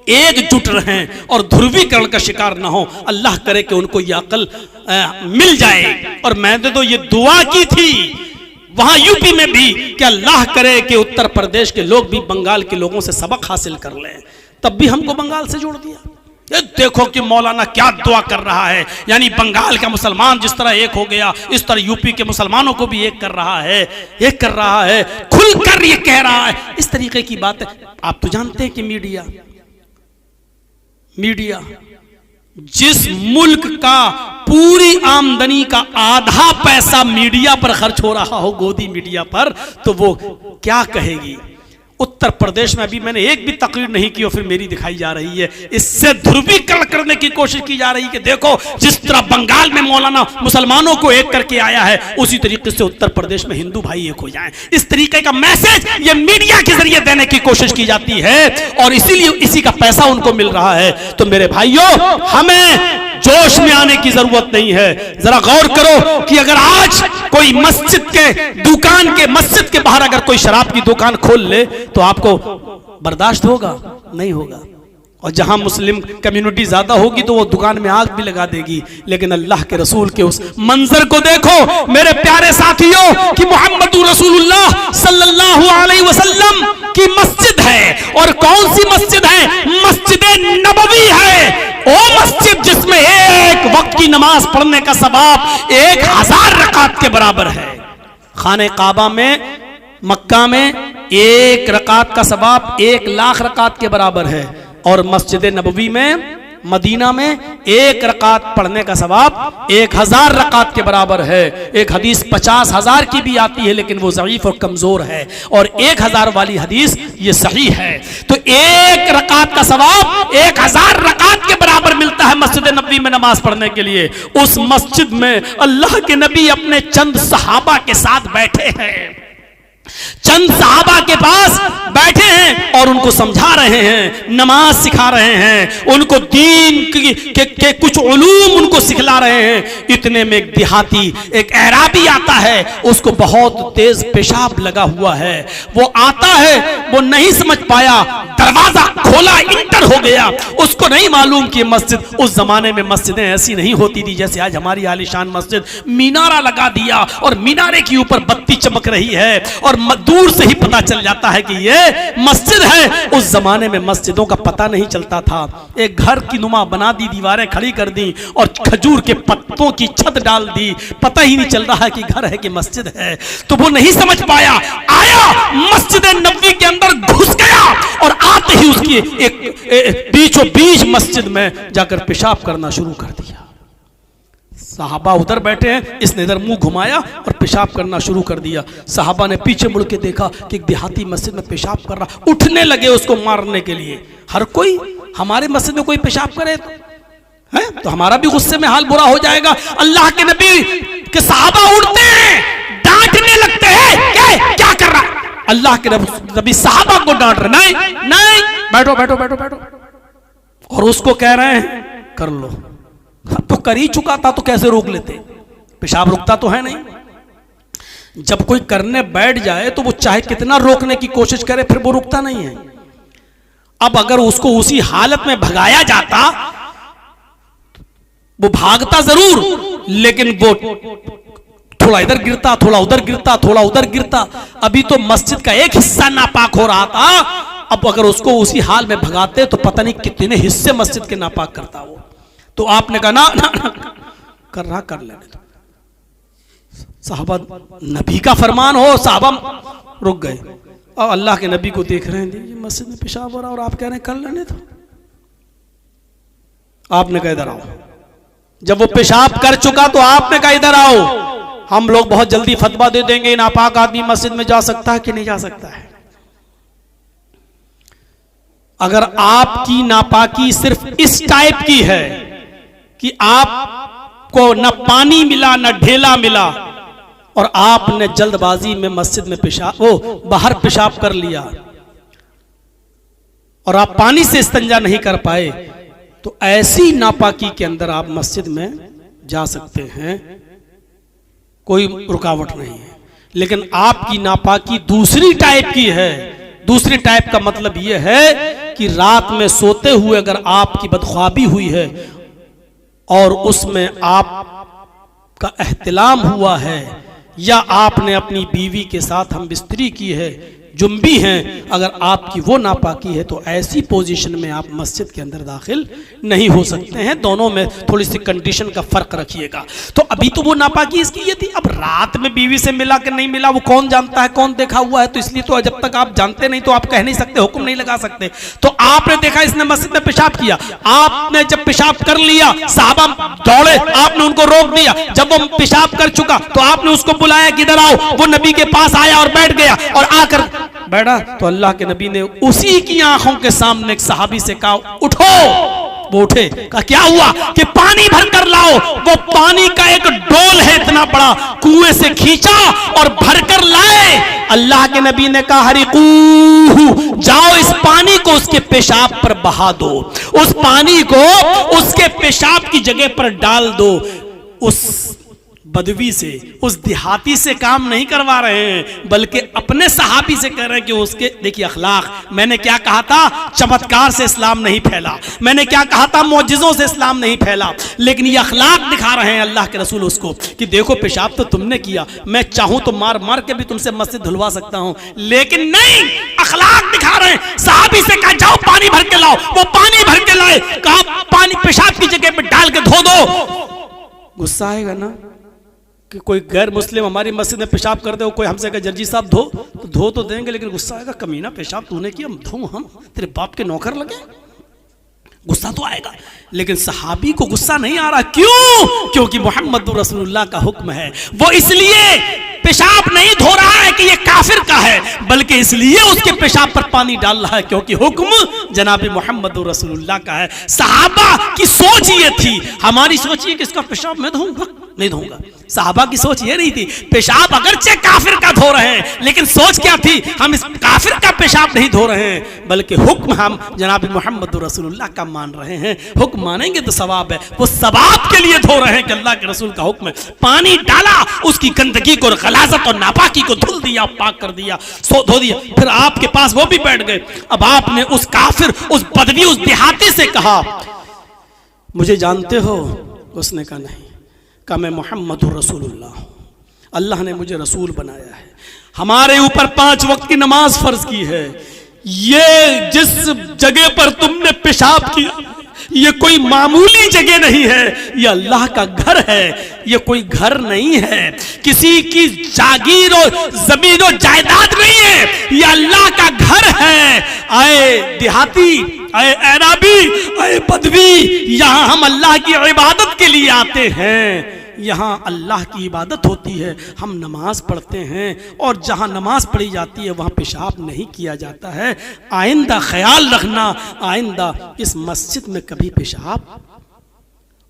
एकजुट रहें और ध्रुवीकरण का शिकार ना हो। अल्लाह करे कि उनको यह अकल मिल जाए। और मैंने तो ये दुआ की थी वहां यूपी में भी कि अल्लाह करे कि उत्तर प्रदेश के लोग भी बंगाल के लोगों से सबक हासिल कर लें, तब भी हमको बंगाल से जोड़ दिया। ये देखो कि मौलाना क्या दुआ कर रहा है, यानी बंगाल का मुसलमान जिस तरह एक हो गया, इस तरह यूपी के मुसलमानों को भी एक कर रहा है, खुलकर ये कह रहा है। इस तरीके की बात है। आप तो जानते हैं कि मीडिया जिस मुल्क का पूरी आमदनी का आधा पैसा मीडिया पर खर्च हो रहा हो, गोदी मीडिया पर, तो वो क्या कहेगी? उत्तर प्रदेश में अभी मैंने एक भी तकरीर नहीं की और फिर मेरी दिखाई जा रही है। इससे ध्रुवीकरण करने की कोशिश की जा रही है कि देखो जिस तरह बंगाल में मौलाना मुसलमानों को एक करके आया है, उसी तरीके से उत्तर प्रदेश में हिंदू भाई एक हो जाएं। इस तरीके का मैसेज ये मीडिया के जरिए देने की कोशिश की जाती है और इसीलिए इसी का पैसा उनको मिल रहा है। तो मेरे भाइयों, हमें जोश में आने की जरूरत नहीं है। जरा गौर करो कि अगर आज कोई मस्जिद के बाहर अगर कोई शराब की दुकान खोल ले तो आपको बर्दाश्त होगा? नहीं होगा। और जहां मुस्लिम कम्युनिटी ज्यादा होगी तो वो दुकान में आग भी लगा देगी। लेकिन अल्लाह के रसूल के उस मंजर को देखो मेरे प्यारे साथियों कि मोहम्मद रसूलुल्लाह सल्लल्लाहु अलैहि वसल्लम की मस्जिद है। और कौन सी मस्जिद है? मस्जिद नबवी है। ओ मस्जिद जिसमें एक वक्त की नमाज पढ़ने का सवाब 1000 रकात के बराबर है। खाने काबा में, मक्का में 1 रकात का सवाब 1,00,000 रकात के बराबर है। और मस्जिद नबवी में, मदीना में 1 रकात पढ़ने का सवाब 1000 रकात के बराबर है। एक हदीस 50,000 की भी आती है लेकिन वो ज़ईफ और कमजोर है, और 1000 वाली हदीस ये सही है। तो 1 रकात का सवाब 1000 रकात के बराबर मिलता है मस्जिद नबवी में नमाज पढ़ने के लिए। उस मस्जिद में अल्लाह के नबी अपने चंद सहाबा के साथ बैठे हैं। चंद सहाबा के पास बैठे हैं और उनको समझा रहे हैं, नमाज सिखा रहे हैं, उनको दीन के कुछ उलूम उनको सिखला रहे हैं। इतने में एक देहाती, एक अराबी आता है, उसको बहुत तेज पेशाब लगा हुआ है। वो आता है, वो नहीं समझ पाया, दरवाजा खोला, इंटर हो गया। उसको नहीं मालूम कि मस्जिद, उस जमाने में मस्जिदें ऐसी नहीं होती थी जैसे आज हमारी आलीशान मस्जिद। मीनारा लगा दिया और मीनारे के ऊपर बत्ती चमक रही है और दूर से ही पता चल जाता है कि ये मस्जिद है। उस जमाने में मस्जिदों का पता नहीं चलता था। एक घर की नुमा बना दी, दीवारें खड़ी कर दी और खजूर के पत्तों की छत डाल दी, पता ही नहीं चल रहा है कि घर है कि मस्जिद है। तो वो नहीं समझ पाया, आया मस्जिद नबवी के अंदर घुस गया और आते ही उसकी एक बीचों बीच मस्जिद में जाकर पेशाब करना शुरू कर दिया। साहबा उधर बैठे हैं, इसने इधर मुंह घुमाया और पेशाब करना शुरू कर दिया। साहबा ने पीछे मुड़ के देखा कि एक देहाती मस्जिद में पेशाब कर रहा, उठने लगे उसको मारने के लिए। हर कोई हमारे मस्जिद में कोई पेशाब करे तो हमारा भी गुस्से में हाल बुरा हो जाएगा। अल्लाह के नबी के साहबा उठते हैं, डांटने लगते हैं, क्या कर रहा है? अल्लाह के नबी साहबा को डांट रहे, नहीं नहीं, बैठो बैठो बैठो बैठो, और उसको कह रहे हैं कर लो। तो कर ही चुका था तो कैसे रोक लेते? पेशाब रुकता तो है नहीं। जब कोई करने बैठ जाए तो वो चाहे कितना रोकने की कोशिश करे, फिर वो रुकता नहीं है। अब अगर उसको उसी हालत में भगाया जाता, वो भागता जरूर, लेकिन वो थोड़ा इधर गिरता, थोड़ा उधर गिरता, थोड़ा उधर गिरता। अभी तो मस्जिद का एक हिस्सा नापाक हो रहा था, अब अगर उसको उसी हाल में भगाते तो पता नहीं कितने हिस्से मस्जिद के नापाक करता वो। तो आपने कहा ना, ना, ना कर रहा, कर लेने दो। साहबा, नबी का फरमान हो, साहबा रुक गए और अल्लाह के नबी को देख रहे हैं, मस्जिद में पेशाब हो रहा और आप कह रहे हैं कर लेने दो। आपने कहा इधर आओ। जब वो पेशाब कर चुका तो आपने कहा इधर आओ। हम लोग बहुत जल्दी फतवा दे देंगे, नापाक आदमी मस्जिद में जा सकता है कि नहीं जा सकता है। अगर आपकी नापाकी सिर्फ इस टाइप की है कि आपको न पानी मिला न ढेला मिला और आपने जल्दबाजी में मस्जिद में बाहर पेशाब कर लिया और आप पानी से इस्तिंजा नहीं कर पाए, तो ऐसी नापाकी के अंदर आप मस्जिद में जा सकते हैं, कोई रुकावट नहीं है। लेकिन आपकी नापाकी दूसरी टाइप की है। दूसरी टाइप का मतलब यह है कि रात में सोते हुए अगर आपकी बदख्वाबी हुई है और उसमें आपका एहतिलाम हुआ है या आपने अपनी बीवी के साथ हम बिस्तरी की है, जुम्बी हैं, अगर आपकी वो नापाकी है तो ऐसी पोजीशन में आप मस्जिद के अंदर दाखिल नहीं हो सकते हैं। दोनों में थोड़ी सी कंडीशन का फर्क रखिएगा। तो अभी तो वो नापाकी इसकी ये थी, अब रात में बीवी से मिला कि नहीं मिला वो कौन जानता है, कौन देखा हुआ है। तो इसलिए तो जब तक आप जानते नहीं तो आप कह नहीं सकते, हुक्म नहीं लगा सकते। तो आपने देखा इसने मस्जिद में पेशाब किया, आपने जब पेशाब कर लिया, साहबा दौड़े, आपने उनको रोक दिया। जब वो पेशाब कर चुका तो आपने उसको बुलाया कि इधर आओ। वो नबी के पास आया और बैठ गया और आकर बैठा तो अल्लाह के नबी ने उसी की आंखों के सामने एक सहाबी से कहा उठो। वो उठे, कहा क्या हुआ? कि पानी भर कर लाओ। वो पानी का एक डोल है इतना बड़ा, कुएं से खींचा और भर कर लाए। अल्लाह के नबी ने कहा हरिकूहु, जाओ इस पानी को उसके पेशाब पर बहा दो, उस पानी को उसके पेशाब की जगह पर डाल दो। उस बदवी से, उस देहाती से काम नहीं करवा रहे हैं, बल्कि अपने सहाबी से कह रहे हैं कि उसके देखिए अखलाक। मैंने क्या कहा था? चमत्कार से इस्लाम नहीं फैला। मैंने क्या कहा था? मौजिज़ों से इस्लाम नहीं फैला। लेकिन ये अखलाक दिखा रहे हैं अल्लाह के रसूल उसको कि देखो पेशाब तो तुमने किया, मैं चाहूं तो मार मार के भी तुमसे मस्जिद धुलवा सकता हूं, लेकिन नहीं, अखलाक दिखा रहे हैं। सहाबी से कहा जाओ पानी भर के लाओ। वो पानी भर के लाए, कहा पानी पेशाब की जगह पर डाल के धो दो। गुस्सा आएगा ना कि कोई गैर मुस्लिम हमारी मस्जिद में पेशाब कर दे, कोई हमसे कहे जर्जी साहब धो, तो धो तो देंगे, लेकिन गुस्सा आएगा, कमीना पेशाब तूने किया, धो हम तेरे बाप के नौकर लगे। गुस्सा तो आएगा, लेकिन सहाबी को गुस्सा नहीं आ रहा। क्यों? क्योंकि मोहम्मद रसूलुल्लाह का हुक्म है। वो इसलिए पेशाब नहीं धो रहा है कि ये काफिर का है, बल्कि इसलिए उसके पेशाब पर पानी डाल रहा है क्योंकि हुक्म जनाब मोहम्मद रसूलुल्लाह का है। सहाबा की सोच ये थी, हमारी सोच ये कि इसका पेशाब मैं धोऊंगा, नहीं धोऊंगा। साहबा की सोच ये नहीं थी, पेशाब अगरचे काफिर का धो रहे हैं, लेकिन सोच क्या थी, हम इस काफिर का पेशाब नहीं धो रहे हैं, बल्कि हुक्म हम जनाब मोहम्मद रसूलुल्लाह का मान रहे हैं। हुक्म मानेंगे तो सवाब है, वो सवाब के लिए धो रहे हैं कि अल्लाह के रसूल का हुक्म है। पानी डाला, उसकी गंदगी को, गलाजत और नापाकी को धुल दिया, पाक कर दिया, धो दिया। फिर आपके पास वो भी बैठ गए। अब आपने उस काफिर, उस बदवी, उस देहाती से कहा, मुझे जानते हो? उसने कहा नहीं। कहा मैं मोहम्मद रसूलुल्लाह हूं, अल्लाह ने मुझे रसूल बनाया है, हमारे ऊपर 5 वक्त की नमाज फर्ज की है। ये जिस जगह पर तुमने पेशाब किया, ये कोई मामूली जगह नहीं है, ये अल्लाह का घर है। ये कोई घर नहीं है, किसी की जागीर और जमीन और जायदाद नहीं है, ये अल्लाह का घर है। आए देहाती, आए ऐराबी, आए बदवी, यहां हम अल्लाह की इबादत के लिए आते हैं। यहाँ अल्लाह की इबादत होती है, हम नमाज पढ़ते हैं, और जहाँ नमाज पढ़ी जाती है वहाँ पेशाब नहीं किया जाता है। आइंदा ख्याल रखना, आइंदा इस मस्जिद में कभी पेशाब,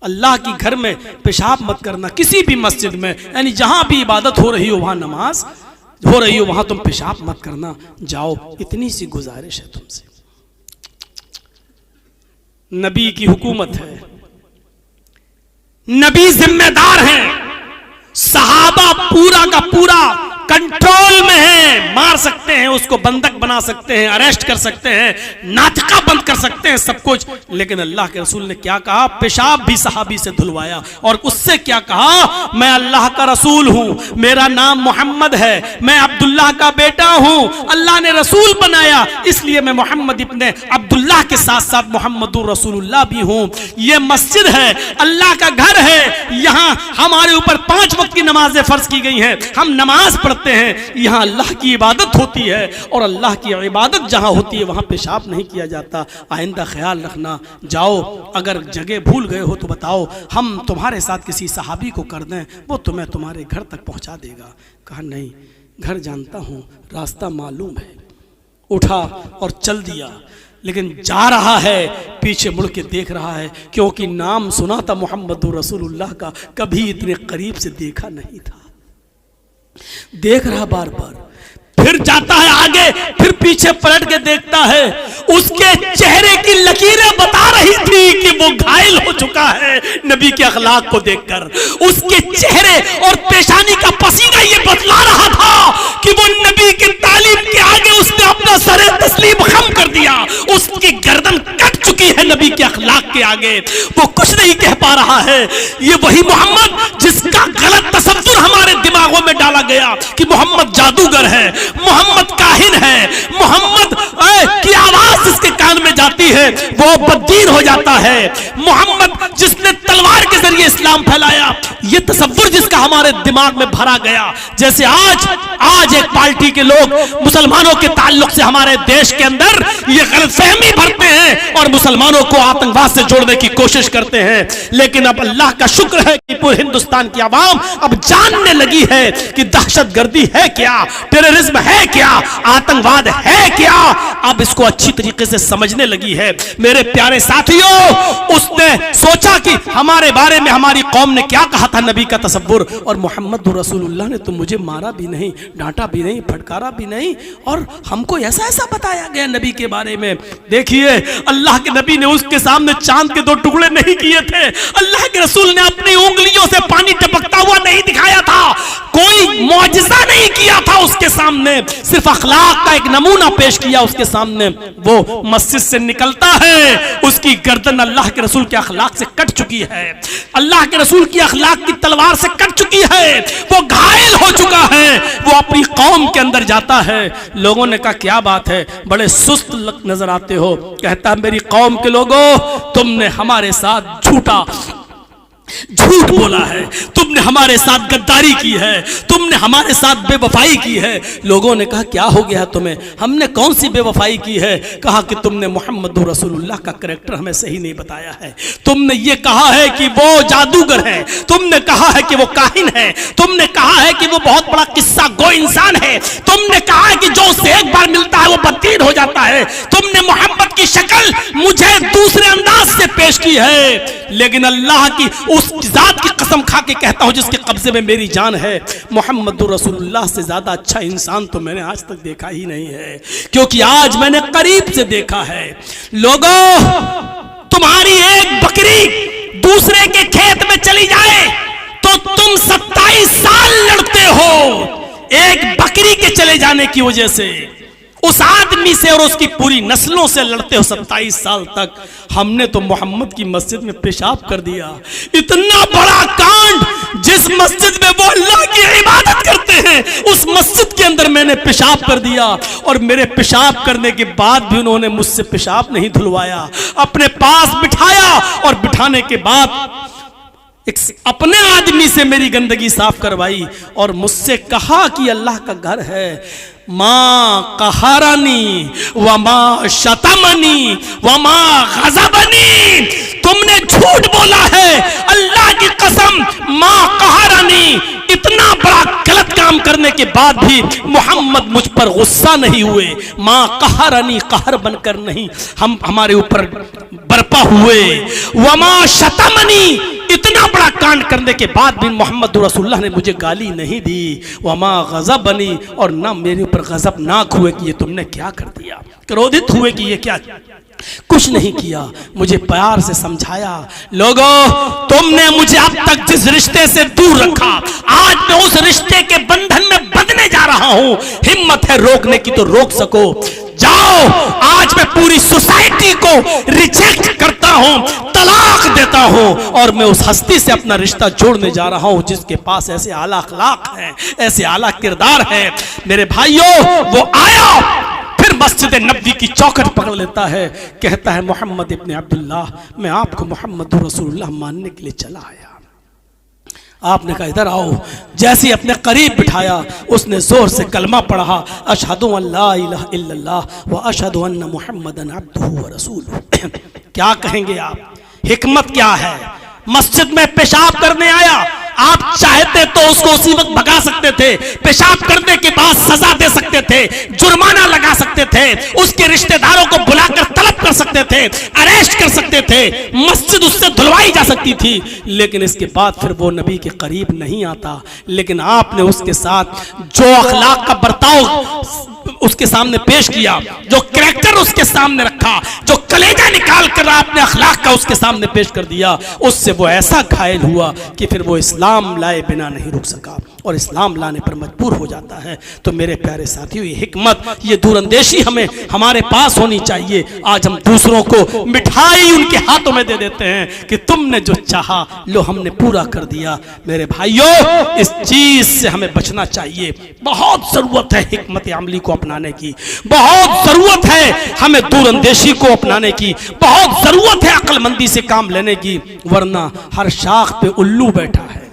अल्लाह की घर में पेशाब मत करना। किसी भी मस्जिद में, यानी जहाँ भी इबादत हो रही हो, वहाँ नमाज हो रही हो, वहाँ तुम पेशाब मत करना। जाओ, इतनी सी गुजारिश है तुमसे। नबी की हुकूमत है, नबी जिम्मेदार हैं, सहाबा पूरा का पूरा कंट्रोल में है, मार सकते हैं उसको, बंधक बना सकते हैं, अरेस्ट कर सकते हैं, नाटका बंद कर सकते हैं, सब कुछ। लेकिन अल्लाह के रसूल ने क्या कहा? पेशाब भी सहाबी से धुलवाया, और उससे क्या कहा? मैं अल्लाह का रसूल हूं, मेरा नाम मोहम्मद है, मैं अब्दुल्लाह का बेटा हूं, अल्लाह ने रसूल बनाया, इसलिए मैं मोहम्मद इब्ने अब्दुल्लाह के साथ साथ मोहम्मदुर रसूलुल्लाह भी हूं। ये मस्जिद है, अल्लाह का घर है, यहां हमारे ऊपर 5 वक्त की नमाजें फर्ज की गई हैं, हम नमाज पढ़ते हैं, यहां अल्लाह की इबादत होती है, और अल्लाह की इबादत जहां होती है वहां पेशाब नहीं किया जाता। आइंदा ख्याल रखना। जाओ, अगर जगह भूल गए हो तो बताओ, हम तुम्हारे साथ किसी सहाबी को कर दें, वो तुम्हें तुम्हारे घर तक पहुंचा देगा। कहा नहीं, घर जानता हूं, रास्ता मालूम है। उठा और चल दिया, लेकिन जा रहा है, पीछे मुड़ के देख रहा है, क्योंकि नाम सुना था मोहम्मद रसूलुल्लाह का, कभी इतने करीब से देखा नहीं था। देख रहा बार बार, फिर जाता है आगे, फिर पीछे पलट के देखता है, उसके चेहरे की लकीरें बता रही थी कि वो घायल हो चुका है नबी के अखलाक को देखकर। उसके चेहरे और पेशानी का पसीना ये बतला रहा था कि वो नबी की तालीम के आगे उसने अपना सरे तस्लीम खम कर दिया, उसकी गर्दन कट चुकी है नबी के अखलाक के आगे, वो कुछ नहीं कह पा रहा है। ये वही मोहम्मद जिसका गलत तसव्वुर हमारे दिमागों में डाला गया कि मोहम्मद जादूगर है, मोहम्मद काहिन है, मोहम्मद की आवाज जिसके कान में जाती है वो बददीन हो जाता है, मोहम्मद जिसने तलवार के जरिए इस्लाम फैलाया, ये तसव्वुर जिसका हमारे दिमाग में भरा गया। जैसे आज एक पार्टी के लोग मुसलमानों के ताल्लुक से हमारे देश के अंदर ये गलतफहमी भरते हैं और मुसलमानों को आतंकवाद से जोड़ने की कोशिश करते हैं। लेकिन अब अल्लाह का शुक्र है कि पूरे हिंदुस्तान की आवाम अब जानने लगी है कि दहशतगर्दी है क्या, टेररिज्म है क्या, आतंकवाद है क्या, अब इसको अच्छी तरीके से समझने लगी है। मेरे प्यारे साथियों, उसने सोचा कि हमारे बारे में हमारी कौम ने क्या कहा था, नबी का तसव्वुर, और मोहम्मद रसूलुल्लाह ने तो मुझे मारा भी नहीं, डांटा भी नहीं, फटकारा भी नहीं, और हमको ऐसा ऐसा बताया गया नबी के बारे में। देखिए, अल्लाह के नबी ने उसके सामने चांद के 2 टुकड़े नहीं किए थे, अल्लाह के रसूल ने अपनी उंगलियों से पानी टपकता हुआ नहीं दिखाया था, कोई मौजिज़ा नहीं किया था उसके सामने, सिर्फ अखलाक का एक नमूना पेश किया उसके सामने। वो मस्जिद से निकलता है, उसकी गर्दन अल्लाह के रसूल के अखलाक से कट चुकी है, अल्लाह के रसूल की अखलाक की तलवार से कट चुकी है, वो घायल हो चुका है, वो अपनी कौम के अंदर जाता है। लोगों ने कहा क्या बात है, बड़े सुस्त नजर आते हो। कहता है मेरी कौम के लोगों, तुमने हमारे साथ झूठ बोला है, तुमने हमारे साथ गद्दारी की है, तुमने हमारे साथ बेवफाई की है। लोगों ने कहा क्या हो गया तुम्हें, हमने कौन सी बेवफाई की है? कहा कि तुमने मोहम्मद रसूलुल्लाह का करैक्टर हमें सही नहीं बताया है, तुमने ये कहा है कि वो जादूगर है, तुमने कहा है कि वो काहिन है, तुमने कहा है कि वो बहुत बड़ा किस्सा गो इंसान है, तुमने कहा है कि जो उससे एक बार मिलता है वो बददीन हो जाता है, तुमने मोहम्मद की शक्ल मुझे दूसरे अंदाज से पेश पेश की है, लेकिन अल्लाह की उस जात की कसम खा के कहता हूं जिसके कब्जे में मेरी जान है, मोहम्मदुर रसूलुल्लाह से ज्यादा अच्छा इंसान तो मैंने आज तक देखा ही नहीं है। क्योंकि आज मैंने करीब से देखा है। लोगों, तुम्हारी एक बकरी दूसरे के खेत में चली जाए तो तुम 27 साल लड़ते हो। एक बकरी के चले जाने की वजह से उस आदमी से और उसकी पूरी नस्लों से लड़ते हो 27 साल तक। हमने तो मोहम्मद की मस्जिद में पेशाब कर दिया। इतना बड़ा कांड, जिस मस्जिद में वो अल्लाह की इबादत करते हैं उस मस्जिद के अंदर मैंने पेशाब कर दिया, और मेरे पेशाब करने के बाद भी उन्होंने मुझसे पेशाब नहीं धुलवाया, अपने पास बिठाया और बिठाने के बाद एक अपने आदमी से मेरी गंदगी साफ करवाई और मुझसे कहा कि अल्लाह का घर है। माँ कहरानी व माँ शतमनी व माँ गज़बनी, तुमने झूठ बोला है, अल्लाह की कसम माँ कहरानी। इतना बड़ा गलत काम करने के बाद भी मोहम्मद मुझ पर गुस्सा नहीं हुए। माँ कहरानी, कहर बनकर नहीं, हमारे ऊपर बरपा हुए। व माँ शतमनी, इतना बड़ा कांड करने के बाद भी मोहम्मद रसूलुल्लाह ने मुझे गाली नहीं दी। वमा गज़ब बनी, और ना मेरे ऊपर गज़बनाक हुए कि ये तुमने क्या कर दिया, क्रोधित हुए कि ये क्या, कुछ नहीं किया। मुझे प्यार से समझाया। लोगों, तुमने मुझे अब तक जिस रिश्ते से दूर रखा, आज मैं उस रिश्ते के बंधन में बंधने जा रहा हूं। हिम्मत है रोकने की तो रोक सको। जाओ, आज मैं पूरी सोसाइटी को रिजेक्ट करता हूं, तलाक देता हूं, और मैं उस हस्ती से अपना रिश्ता जोड़ने जा रहा हूं जिसके पास ऐसे आला अखलाक हैं, ऐसे आला किरदार है। मेरे भाइयों, वो आया, फिर मस्जिद नबवी की चौखट पकड़ लेता है, कहता है मोहम्मद इब्न अब्दुल्लाह, मैं आपको मोहम्मद रसूलुल्लाह मानने के लिए चला आया। आपने कहा इधर आओ। जैसे ही अपने करीब बिठाया, उसने जोर से कलमा पढ़ा, अशहदु अल्ला इलाहा इल्लल्लाह व अशहदु अन्ना मुहम्मदन अब्दुहु व रसूलुहु। क्या कहेंगे आप? हिकमत क्या है? मस्जिद में पेशाब करने आया, आप चाहते तो उसको उसी वक्त भगा सकते थे, पेशाब करने के बाद सजा दे सकते थे, जुर्माना लगा सकते थे, उसके रिश्तेदारों को बुलाकर तलब कर सकते थे, अरेस्ट कर सकते थे, मस्जिद उससे धुलवाई जा सकती थी, लेकिन इसके बाद फिर वो नबी के करीब नहीं आता। लेकिन आपने उसके साथ जो अखलाक का बर्ताव उसके सामने पेश किया, जो कैरेक्टर उसके सामने रखा, जो कलेजा निकाल कर आपने अखलाक का उसके सामने पेश कर दिया, उससे वो ऐसा घायल हुआ कि फिर वो इस्लाम लाए बिना नहीं रुक सका और इस्लाम लाने पर मजबूर हो जाता है। तो मेरे प्यारे साथियों, ये हिकमत, ये दूरंदेशी हमें हमारे पास होनी चाहिए। आज हम दूसरों को मिठाई उनके हाथों में दे देते हैं कि तुमने जो चाहा लो हमने पूरा कर दिया। मेरे भाइयों, इस चीज से हमें बचना चाहिए। बहुत जरूरत है हिकमत अमली को अपनाने की, बहुत जरूरत है हमें दूरंदेशी को अपनाने की, बहुत जरूरत है अक्लमंदी से काम लेने की, वरना हर शाख पे उल्लू बैठा है।